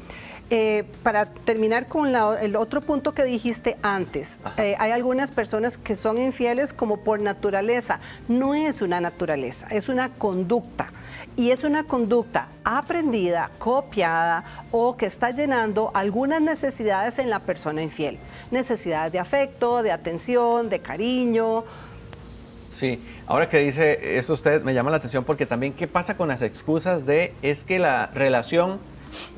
Para terminar con el otro punto que dijiste antes, hay algunas personas que son infieles como por naturaleza. No es una naturaleza, es una conducta. Y es una conducta aprendida, copiada o que está llenando algunas necesidades en la persona infiel. Necesidades de afecto, de atención, de cariño. Sí, ahora que dice eso usted me llama la atención porque también qué pasa con las excusas de es que la relación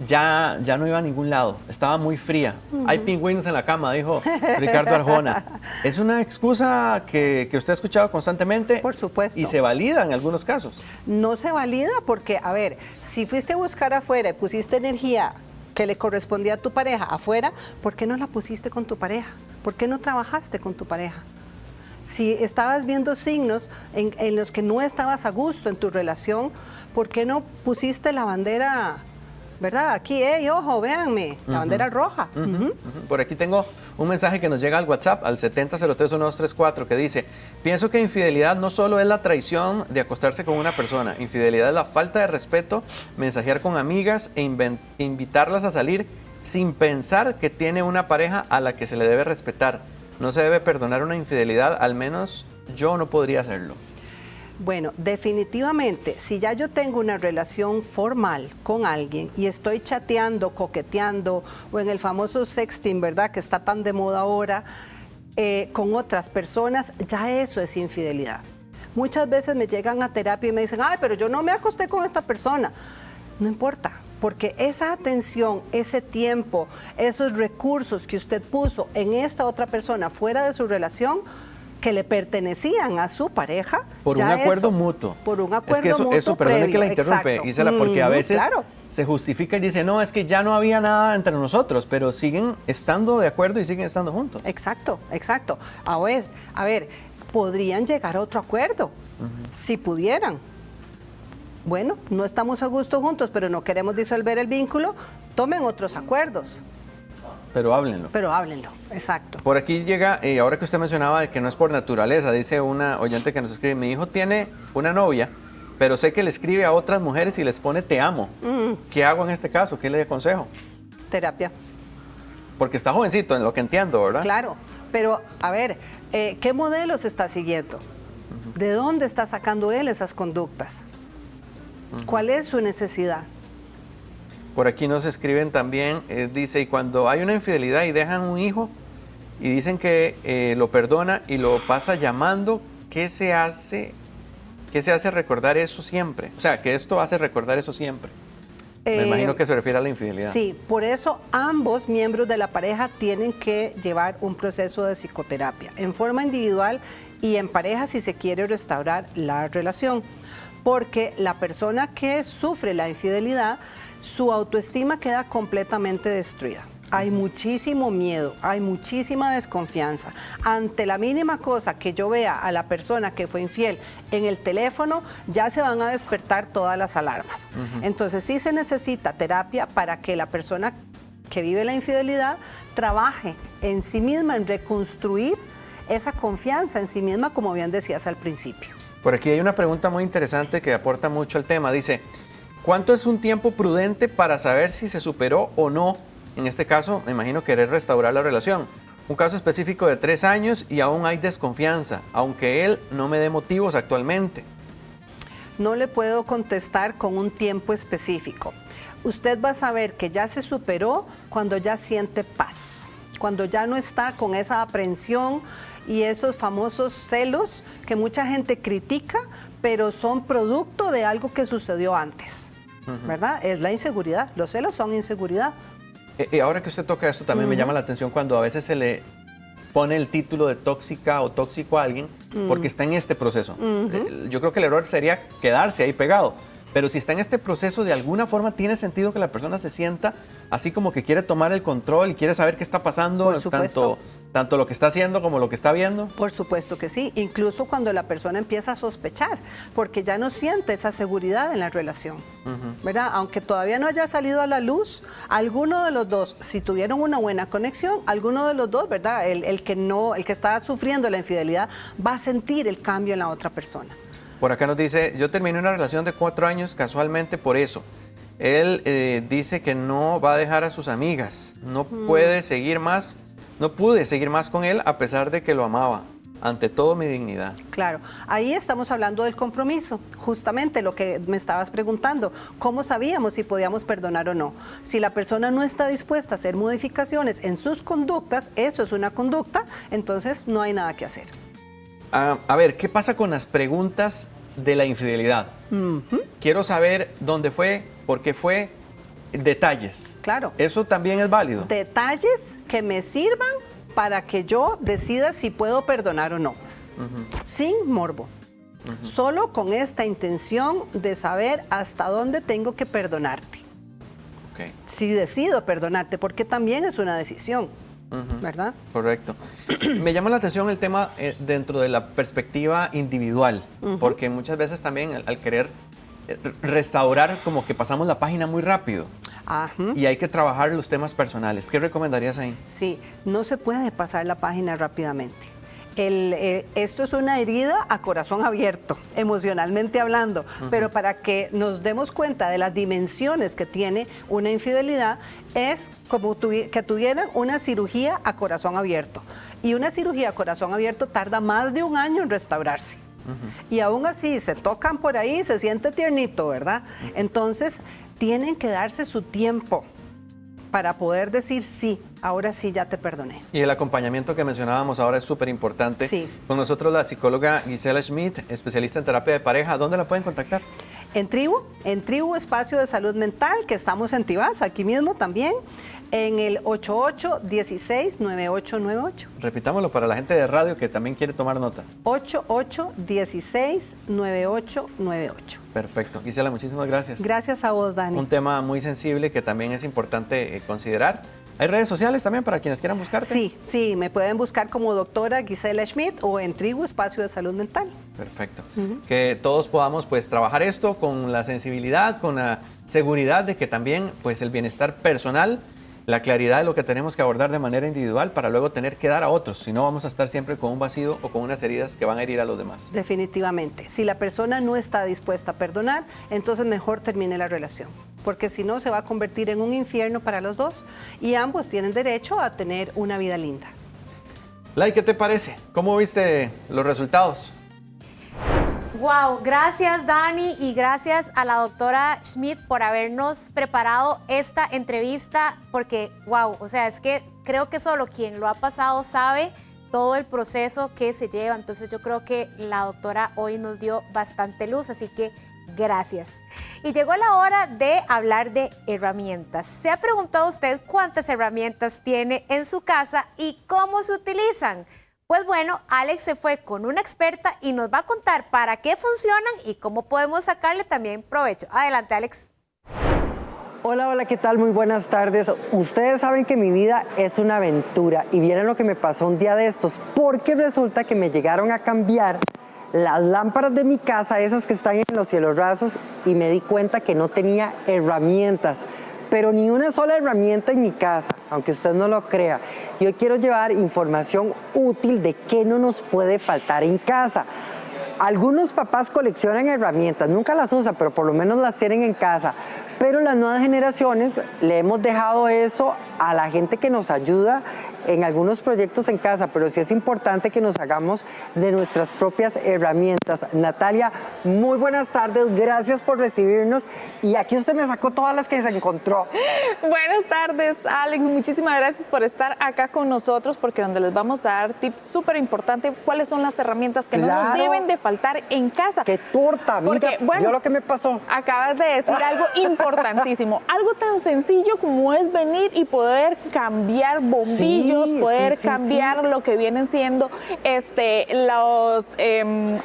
ya no iba a ningún lado, estaba muy fría. Hay pingüinos en la cama, dijo Ricardo Arjona. ¿Es una excusa que usted ha escuchado constantemente? Por supuesto. ¿Y se valida en algunos casos? No se valida porque, a ver, si fuiste a buscar afuera y pusiste energía que le correspondía a tu pareja afuera, ¿por qué no la pusiste con tu pareja? ¿Por qué no trabajaste con tu pareja? Si estabas viendo signos en los que no estabas a gusto en tu relación, ¿por qué no pusiste la bandera ¿verdad? Aquí, ojo, véanme, la bandera roja. Ujú. Por aquí tengo un mensaje que nos llega al WhatsApp, al 70031234, que dice: pienso que infidelidad no solo es la traición de acostarse con una persona, infidelidad es la falta de respeto, mensajear con amigas e invitarlas a salir sin pensar que tiene una pareja a la que se le debe respetar. No se debe perdonar una infidelidad, al menos yo no podría hacerlo. Bueno, definitivamente, si ya yo tengo una relación formal con alguien y estoy chateando, coqueteando o en el famoso sexting, ¿verdad?, que está tan de moda ahora, con otras personas, ya eso es infidelidad. Muchas veces me llegan a terapia y me dicen, ay, pero yo no me acosté con esta persona. No importa, porque esa atención, ese tiempo, esos recursos que usted puso en esta otra persona fuera de su relación, que le pertenecían a su pareja. Por un acuerdo mutuo. Por un acuerdo es que mutuo eso perdone previo, que la interrumpe, exacto. Gisela, porque a veces claro. se justifica y dice, no, es que ya no había nada entre nosotros, pero siguen estando de acuerdo y siguen estando juntos. Exacto, exacto. A ver, podrían llegar a otro acuerdo, si pudieran. Bueno, no estamos a gusto juntos, pero no queremos disolver el vínculo, tomen otros acuerdos. Pero háblenlo. Pero háblenlo, exacto. Por aquí llega, ahora que usted mencionaba de que no es por naturaleza, dice una oyente que nos escribe, mi hijo tiene una novia, pero sé que le escribe a otras mujeres y les pone te amo. ¿Qué hago en este caso? ¿Qué le aconsejo? Terapia. Porque está jovencito, en lo que entiendo, ¿verdad? Claro, pero a ver, ¿qué modelos está siguiendo? ¿De dónde está sacando él esas conductas? ¿Cuál es su necesidad? Por aquí nos escriben también, dice, y cuando hay una infidelidad y dejan un hijo y dicen que lo perdona y lo pasa llamando, ¿qué se hace recordar eso siempre? O sea, que esto hace recordar eso siempre. Me imagino que se refiere a la infidelidad. Sí, por eso ambos miembros de la pareja tienen que llevar un proceso de psicoterapia, en forma individual y en pareja si se quiere restaurar la relación. Porque la persona que sufre la infidelidad, su autoestima queda completamente destruida. Hay muchísimo miedo, hay muchísima desconfianza. Ante la mínima cosa que yo vea a la persona que fue infiel en el teléfono, ya se van a despertar todas las alarmas. Entonces sí se necesita terapia para que la persona que vive la infidelidad trabaje en sí misma, en reconstruir esa confianza en sí misma, como bien decías al principio. Por aquí hay una pregunta muy interesante que aporta mucho al tema. Dice, ¿cuánto es un tiempo prudente para saber si se superó o no? En este caso, me imagino querer restaurar la relación. Un caso específico de 3 años y aún hay desconfianza, aunque él no me dé motivos actualmente. No le puedo contestar con un tiempo específico. Usted va a saber que ya se superó cuando ya siente paz, cuando ya no está con esa aprensión y esos famosos celos que mucha gente critica, pero son producto de algo que sucedió antes, ¿verdad? Es la inseguridad, los celos son inseguridad. Ahora que usted toca esto, también me llama la atención cuando a veces se le pone el título de tóxica o tóxico a alguien porque está en este proceso. Yo creo que el error sería quedarse ahí pegado. Pero si está en este proceso, de alguna forma tiene sentido que la persona se sienta así como que quiere tomar el control y quiere saber qué está pasando, tanto lo que está haciendo como lo que está viendo. Por supuesto que sí, incluso cuando la persona empieza a sospechar, porque ya no siente esa seguridad en la relación, ¿verdad? Aunque todavía no haya salido a la luz, alguno de los dos, si tuvieron una buena conexión, alguno de los dos, ¿verdad? El que está sufriendo la infidelidad va a sentir el cambio en la otra persona. Por acá nos dice, yo terminé una relación de 4 años casualmente por eso. Él dice que no va a dejar a sus amigas, no pude seguir más con él a pesar de que lo amaba. Ante todo mi dignidad. Claro, ahí estamos hablando del compromiso, justamente lo que me estabas preguntando, ¿cómo sabíamos si podíamos perdonar o no? Si la persona no está dispuesta a hacer modificaciones en sus conductas, eso es una conducta, entonces no hay nada que hacer. A ver, ¿qué pasa con las preguntas de la infidelidad? Quiero saber dónde fue, por qué fue, detalles. Claro. ¿Eso también es válido? Detalles que me sirvan para que yo decida si puedo perdonar o no. Sin morbo. Solo con esta intención de saber hasta dónde tengo que perdonarte. Okay. Si decido perdonarte, porque también es una decisión. ¿Verdad? Correcto. Me llama la atención el tema dentro de la perspectiva individual, porque muchas veces también al querer restaurar como que pasamos la página muy rápido. Ajá. y hay que trabajar los temas personales. ¿Qué recomendarías ahí? Sí, no se puede pasar la página rápidamente. Esto es una herida a corazón abierto, emocionalmente hablando, pero para que nos demos cuenta de las dimensiones que tiene una infidelidad, es como que tuvieran una cirugía a corazón abierto. Y una cirugía a corazón abierto tarda más de 1 año en restaurarse. Y aún así, se tocan por ahí, se siente tiernito, ¿verdad? Entonces, tienen que darse su tiempo para poder decir sí, ahora sí ya te perdoné. Y el acompañamiento que mencionábamos ahora es súper importante. Sí. Con nosotros la psicóloga Gisela Schmidt, especialista en terapia de pareja. ¿Dónde la pueden contactar? En Tribu Espacio de Salud Mental, que estamos en Tibás, aquí mismo también, en el 8816-9898. Repitámoslo para la gente de radio que también quiere tomar nota. 8816-9898. Perfecto. Gisela, muchísimas gracias. Gracias a vos, Dani. Un tema muy sensible que también es importante considerar. ¿Hay redes sociales también para quienes quieran buscarte? Sí, me pueden buscar como doctora Gisela Schmidt o en Tribu Espacio de Salud Mental. Perfecto. Que todos podamos pues trabajar esto con la sensibilidad, con la seguridad de que también pues el bienestar personal, la claridad de lo que tenemos que abordar de manera individual para luego tener que dar a otros. Si no, vamos a estar siempre con un vacío o con unas heridas que van a herir a los demás. Definitivamente. Si la persona no está dispuesta a perdonar, entonces mejor termine la relación. Porque si no, se va a convertir en un infierno para los dos y ambos tienen derecho a tener una vida linda. Lai, ¿qué te parece? ¿Cómo viste los resultados? Wow, gracias Dani y gracias a la doctora Schmidt por habernos preparado esta entrevista porque, wow, o sea, es que creo que solo quien lo ha pasado sabe todo el proceso que se lleva. Entonces yo creo que la doctora hoy nos dio bastante luz, así que gracias. Y llegó la hora de hablar de herramientas. ¿Se ha preguntado usted cuántas herramientas tiene en su casa y cómo se utilizan? Pues bueno, Alex se fue con una experta y nos va a contar para qué funcionan y cómo podemos sacarle también provecho. Adelante, Alex. Hola, hola, ¿qué tal? Muy buenas tardes. Ustedes saben que mi vida es una aventura y vieron lo que me pasó un día de estos, porque resulta que me llegaron a cambiar las lámparas de mi casa, esas que están en los cielos rasos, y me di cuenta que no tenía herramientas. Pero ni una sola herramienta en mi casa, aunque usted no lo crea. Yo quiero llevar información útil de qué no nos puede faltar en casa. Algunos papás coleccionan herramientas, nunca las usan, pero por lo menos las tienen en casa. Pero las nuevas generaciones le hemos dejado eso a la gente que nos ayuda en algunos proyectos en casa, pero sí es importante que nos hagamos de nuestras propias herramientas. Natalia, muy buenas tardes, gracias por recibirnos. Y aquí usted me sacó todas las que se encontró. Buenas tardes, Alex, muchísimas gracias por estar acá con nosotros, porque donde les vamos a dar tips súper importantes, cuáles son las herramientas que no nos deben de faltar en casa. ¡Qué torta! Mira, bueno, ¿vio lo que me pasó? Acabas de decir algo importantísimo, algo tan sencillo como es venir y poder cambiar bombillos, poder cambiar lo que vienen siendo los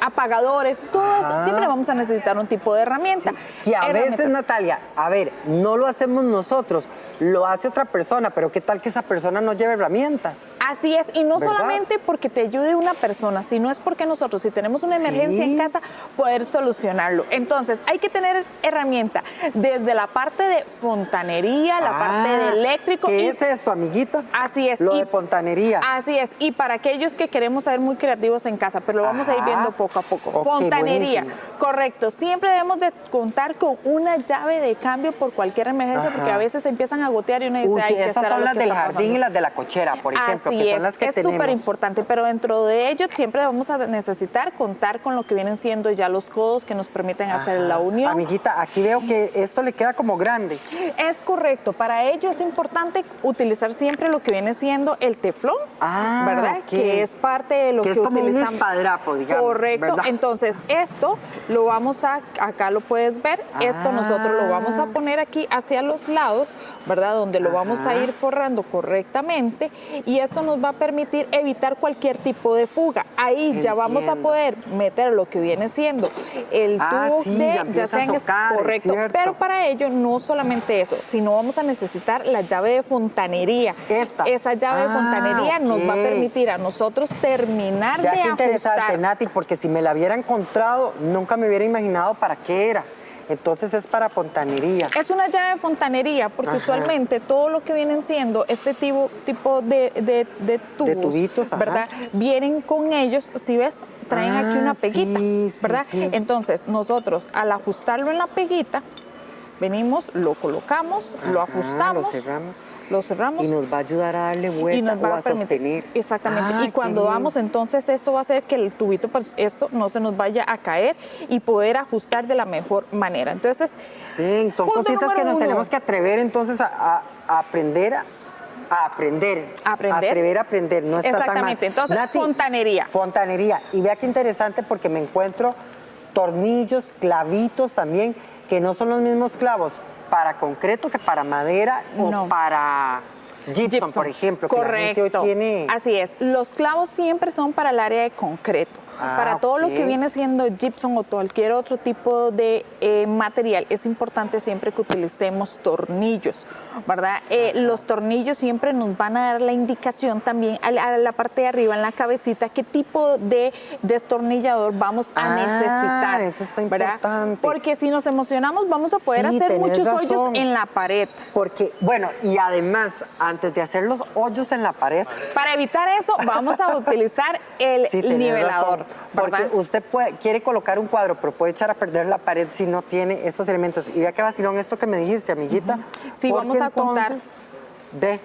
apagadores, todo esto. Siempre vamos a necesitar un tipo de herramienta. Que a veces, Natalia, a ver, no lo hacemos nosotros, lo hace otra persona, pero ¿qué tal que esa persona no lleve herramientas? Así es, y no solamente porque te ayude una persona, sino es porque nosotros, si tenemos una emergencia en casa, poder solucionarlo. Entonces, hay que tener herramienta desde la parte de fontanería, la parte de eléctrico. ¿Qué es esto, amiguita? Así es. Lo de fontanería. Así es, y para aquellos que queremos ser muy creativos en casa, pero lo vamos a ir viendo poco a poco. Fontanería, buenísimo. Correcto. Siempre debemos de contar con una llave de cambio por cualquier emergencia, porque a veces se empiezan a gotear y uno dice, hay que estas son las del jardín y las de la cochera, por ejemplo, así que son las que tenemos. Es súper importante, pero dentro de ello siempre vamos a necesitar contar con lo que vienen siendo ya los codos que nos permiten hacer la unión. Amiguita, aquí veo que esto le queda como grande. Es correcto, para ello es importante utilizar siempre lo que viene siendo el teflón, ¿verdad? Que es parte de lo que es como utilizamos. un espadrapo, digamos. Correcto, ¿verdad? Entonces esto lo vamos a, acá lo puedes ver, esto nosotros lo vamos a poner aquí hacia los lados, ¿verdad? Donde lo vamos a ir forrando correctamente y esto nos va a permitir evitar cualquier tipo de fuga. Ahí ya vamos a poder meter lo que viene siendo el tubo ya sea en correcto, pero para ello no solamente eso, sino vamos a necesitar la llave de fontanería. Esa llave de fontanería nos va a permitir a nosotros terminar de ajustar. Interesante, Nati, porque si me la hubiera encontrado, nunca me hubiera imaginado para qué era. Entonces es para fontanería. Es una llave de fontanería, porque Ajá. usualmente todo lo que vienen siendo este tipo de tubos, tubitos, ajá. ¿verdad? Vienen con ellos, si ves, traen aquí una peguita, sí, sí, ¿verdad? sí. Entonces, nosotros al ajustarlo en la peguita, venimos, lo colocamos, lo Ajá, ajustamos, lo cerramos. Y nos va a ayudar a darle vuelta y nos va o a sostener. Exactamente. Ay, Y cuando qué bien. vamos, entonces esto va a hacer que el tubito, pues esto no se nos vaya a caer y poder ajustar de la mejor manera. Entonces, Bien, son punto cositas que número nos uno. tenemos que atrever entonces a aprender. ¿Aprender? Atrever a aprender, no está tan mal. Exactamente. Entonces, fontanería. Fontanería. Y vea qué interesante porque me encuentro tornillos, clavitos también, que no son los mismos clavos para concreto que para madera No. o para gypsum, por ejemplo. Que la gente hoy Correcto. tiene... Así es. Los clavos siempre son para el área de concreto. Para todo lo ok. que viene siendo gypsum o cualquier otro tipo de material, es importante siempre que utilicemos tornillos, ¿verdad? Los tornillos siempre nos van a dar la indicación también a la parte de arriba, en la cabecita, qué tipo de destornillador vamos a necesitar. Eso está ¿verdad? importante. Porque si nos emocionamos, vamos a poder Sí, hacer tenés muchos razón. hoyos en la pared. Porque, bueno, y además, antes de hacer los hoyos en la pared, Para evitar eso, vamos a utilizar el sí, tenés nivelador, razón, porque ¿verdad? usted quiere colocar un cuadro, pero puede echar a perder la pared si no tiene esos elementos. Y vea qué vacilón esto que me dijiste, amiguita. Sí, porque vamos a contar. entonces, ve,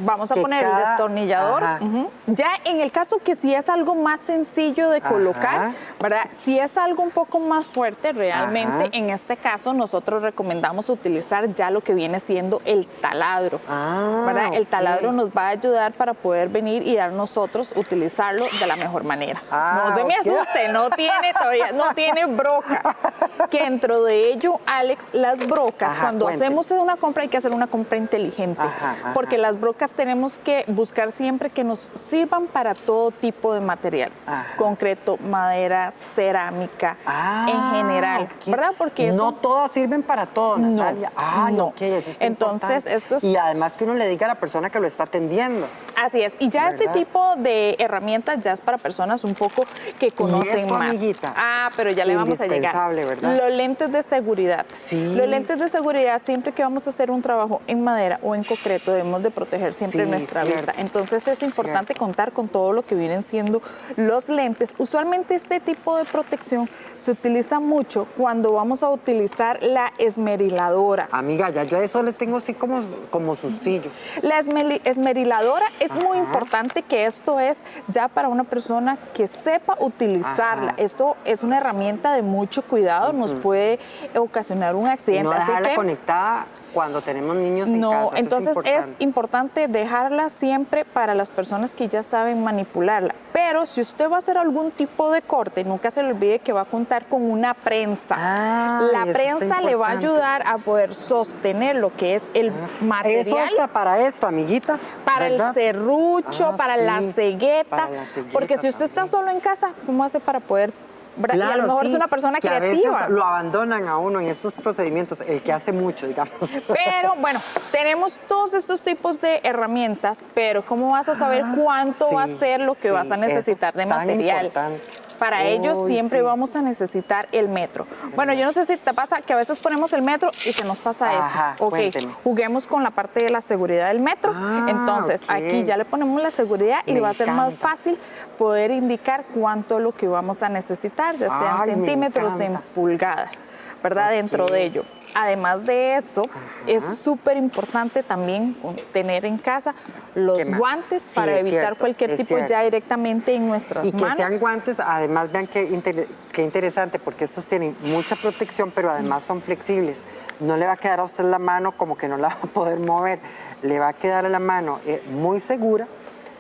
Vamos a que poner el cada- destornillador. Ajá. Ya en el caso que si es algo más sencillo de colocar, Ajá. ¿verdad? Si es algo un poco más fuerte, realmente Ajá. en este caso nosotros recomendamos utilizar ya lo que viene siendo el taladro. ¿Verdad? El ok. taladro nos va a ayudar para poder venir y dar nosotros utilizarlo de la mejor manera. No se me ok. asuste, no tiene broca. Que dentro de ello, Alex, las brocas, Ajá, cuando cuénteme. hacemos una compra hay que hacer una compra inteligente. Ajá, ajá. Porque las brocas tenemos que buscar siempre que nos sirvan para todo tipo de material. Ajá. Concreto, madera, cerámica, en general. ok. ¿Verdad? Porque eso... no todas sirven para todo, No, Natalia. no. Ok, eso está Entonces, importante. esto es- Y además que uno le diga a la persona que lo está atendiendo. Así es. Y ya este ¿Verdad? tipo de herramientas ya es para personas un poco que conocen esto, más. amiguita, Pero ya le vamos a llegar. indispensable, ¿verdad? Los lentes de seguridad. Sí. Los lentes de seguridad, siempre que vamos a hacer un trabajo en madera o en concreto, debemos de proteger siempre Sí, nuestra cierto. vista. Entonces es importante Cierto. contar con todo lo que vienen siendo los lentes. Usualmente este tipo de protección se utiliza mucho cuando vamos a utilizar la esmeriladora. Amiga, ya yo a eso le tengo así como sustillo. La esmeriladora es muy importante, que esto es ya para una persona que sepa utilizarla. Ajá. Esto es una herramienta de mucho cuidado, nos puede ocasionar un Y accidente. no Así dejarla que conectada cuando tenemos niños en casa. no, eso entonces es importante. importante dejarla siempre para las personas que ya saben manipularla. Pero si usted va a hacer algún tipo de corte, nunca se le olvide que va a contar con una prensa. La eso está prensa le va a importante. ayudar a poder sostener lo que es el Eso material. está para esto, amiguita. Para ¿verdad? el serrucho, Ah, para sí, la cegueta. para la cegueta Porque si usted está también. solo en casa, ¿cómo hace para poder? ¿verdad? Y a lo Claro, mejor sí, es una persona que a creativa. veces lo abandonan a uno en estos procedimientos, el que hace mucho, digamos. Pero bueno, tenemos todos estos tipos de herramientas, pero ¿cómo vas a saber cuánto sí, va a ser lo que sí, vas a necesitar eso de es tan material? importante. Para ello Uy, siempre sí. vamos a necesitar el metro. Bueno, yo no sé si te pasa que a veces ponemos el metro y se nos pasa Ajá, esto. Ok, cuénteme. juguemos con la parte de la seguridad del metro. Ah, Entonces, ok. aquí ya le ponemos la seguridad y Me va a ser más encanta. fácil poder indicar cuánto es lo que vamos a necesitar, ya sean Ay, me centímetros, en encanta. pulgadas, ¿verdad? Ok. Dentro de ello. Además de eso, es súper importante también tener en casa los ¿Qué más? guantes Sí, para es evitar cierto, cualquier es tipo cierto. ya directamente en nuestras Y que manos. sean guantes, además vean qué interesante, porque estos tienen mucha protección, pero además son flexibles. No le va a quedar a usted la mano como que no la va a poder mover. Le va a quedar la mano muy segura,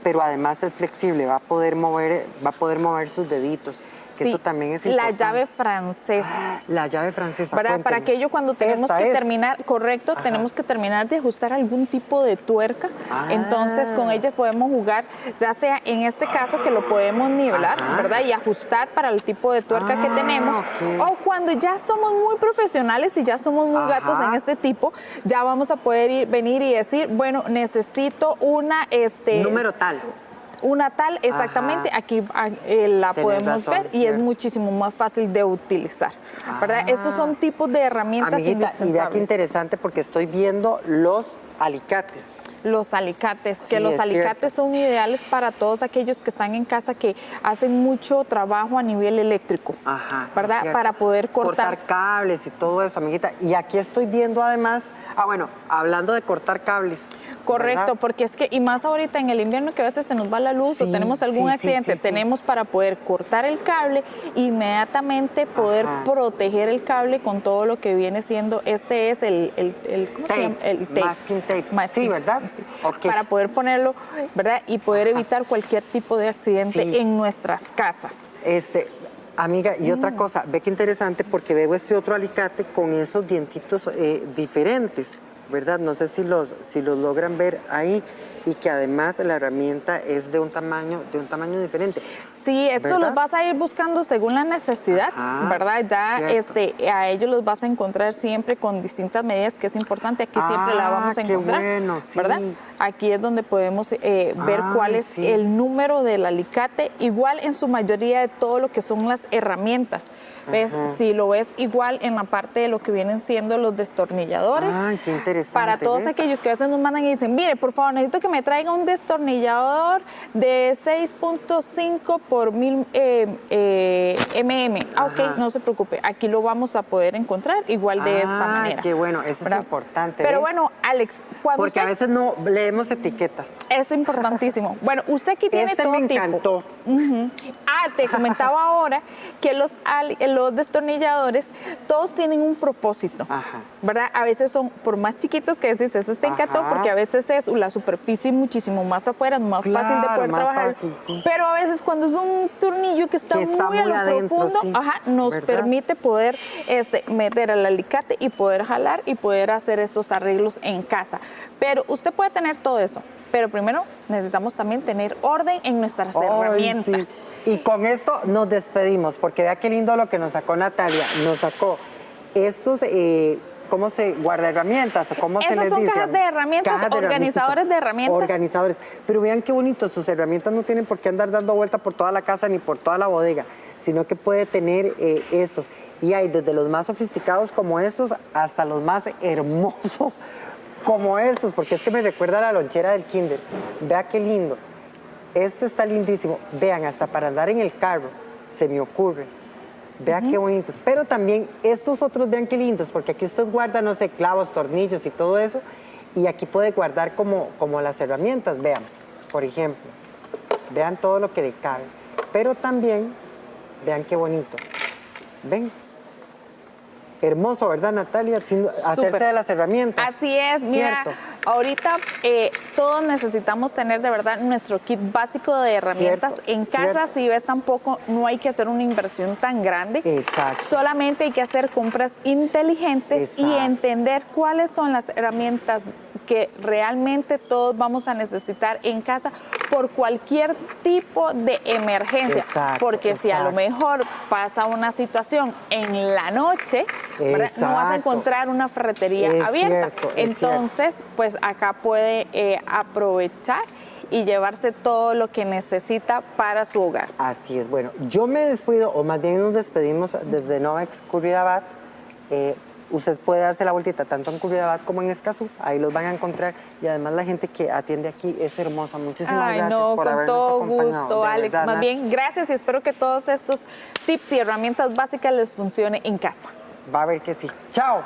pero además es flexible, va a poder mover sus deditos. Que Sí, eso también es la importante. llave francesa. La llave francesa. ¿Verdad? Para cuénteme. aquello cuando tenemos Esta que es. terminar, correcto, tenemos que terminar de ajustar algún tipo de tuerca. Ah. Entonces con ella podemos jugar, ya sea en este caso que lo podemos nivelar, Ajá. ¿verdad? Y ajustar para el tipo de tuerca que Ah, tenemos. ok. O cuando ya somos muy profesionales y ya somos muy gatos Ajá. en este tipo, ya vamos a poder venir y decir, bueno, necesito una... Número tal. Una tal, exactamente, Ajá. aquí la Tenés podemos razón, ver y es cierto. muchísimo más fácil de utilizar, ¿verdad? Esos son tipos de herramientas Amiguita, y vea qué indispensables. interesante porque estoy viendo los alicates. Los alicates, Sí, que los es alicates son ideales para todos aquellos que están en casa que hacen mucho trabajo a nivel eléctrico, Ajá, es ¿verdad? cierto. Para poder cortar. cables y todo eso, amiguita. Y aquí estoy viendo además, bueno, hablando de cortar cables. Correcto, ¿verdad? porque es que, y más ahorita en el invierno que a veces se nos va la luz o Sí, tenemos algún sí, accidente, sí, sí. tenemos para poder cortar el cable, inmediatamente poder Ajá. proteger el cable con todo lo que viene siendo, este es ¿cómo se llama? Tape, El tape. masking tape. Masking Sí, ¿verdad? sí. Ok. Para poder ponerlo, ¿verdad? Y poder evitar cualquier tipo de accidente Sí. en nuestras casas. Amiga, y otra cosa, ve qué interesante porque veo este otro alicate con esos dientitos diferentes, ¿verdad? No sé si los logran ver ahí y que además la herramienta es de un tamaño diferente. Sí, esto ¿verdad? los vas a ir buscando según la necesidad, Ajá, ¿verdad? Ya cierto. a ellos los vas a encontrar siempre con distintas medidas, que es importante, aquí siempre la vamos a qué encontrar, bueno, sí. ¿verdad? Aquí es donde podemos ver cuál es sí. el número del alicate, igual en su mayoría de todo lo que son las herramientas. ¿Ves? Ajá. Si lo ves igual en la parte de lo que vienen siendo los destornilladores. Ay, qué interesante. Para todos ¿ves? aquellos que a veces nos mandan y dicen, mire, por favor, necesito que me traiga un destornillador de 6.5 por 1000 mm. Ajá. Ok, no se preocupe, aquí lo vamos a poder encontrar igual de esta manera. Qué bueno, eso ¿verdad? es importante. Pero ¿ve? bueno, Alex, cuando Porque a usted... veces no leemos etiquetas. Eso es importantísimo. Bueno, usted aquí tiene Este todo me tipo. encantó. Ujú. Te comentaba ahora que los destornilladores, todos tienen un propósito, Ajá. ¿verdad? A veces son, por más chiquitos que decís, ese te encantó, Ajá. porque a veces es la superficie muchísimo más afuera, más fácil de Claro, poder más trabajar. fácil, sí. Pero a veces cuando es un tornillo que está muy a lo adentro, profundo, sí, nos ¿verdad? permite poder meter el alicate y poder jalar y poder hacer esos arreglos en casa. Pero usted puede tener todo eso, pero primero necesitamos también tener orden en nuestras Ay, herramientas. sí. Y con esto nos despedimos, porque vea qué lindo lo que nos sacó Natalia. Nos sacó estos, ¿cómo se guarda herramientas? ¿Cómo se Esas les son dice? cajas de herramientas, Cajas de organizadores de herramientas. Organizadores. Pero vean qué bonito, sus herramientas no tienen por qué andar dando vuelta por toda la casa ni por toda la bodega, sino que puede tener estos. Y hay desde los más sofisticados como estos hasta los más hermosos como estos, porque es que me recuerda a la lonchera del kinder. Vea qué lindo. Este está lindísimo. Vean, hasta para andar en el carro, se me ocurre. Vean qué bonitos. Pero también estos otros, vean qué lindos, porque aquí usted guarda, no sé, clavos, tornillos y todo eso. Y aquí puede guardar como las herramientas, vean. Por ejemplo, vean todo lo que le cabe. Pero también, vean qué bonito. ¿Ven? Hermoso, ¿verdad, Natalia? Hacerse de las herramientas. Así es, mira, Cierto. ahorita todos necesitamos tener de verdad nuestro kit básico de herramientas Cierto, en casa. cierto. Si ves, tampoco no hay que hacer una inversión tan grande. Exacto. Solamente hay que hacer compras inteligentes y Exacto. entender cuáles son las herramientas que realmente todos vamos a necesitar en casa por cualquier tipo de emergencia. Exacto, Porque si a lo exacto. mejor pasa una situación en la noche, ¿verdad? No vas a Exacto. encontrar una ferretería Es abierta. cierto, es Entonces, pues acá puede aprovechar y llevarse todo lo que necesita para su hogar. Así es, bueno, yo me despido, o más bien nos despedimos desde Novex Curridabat. Usted puede darse la vueltita tanto en Curridabat como en Escazú, ahí los van a encontrar. Y además la gente que atiende aquí es hermosa. Muchísimas Ay, gracias no, por con habernos todo acompañado. gusto, de Alex. verdad, Más Nat. bien, gracias y espero que todos estos tips y herramientas básicas les funcione en casa. Va a ver que sí. ¡Chao!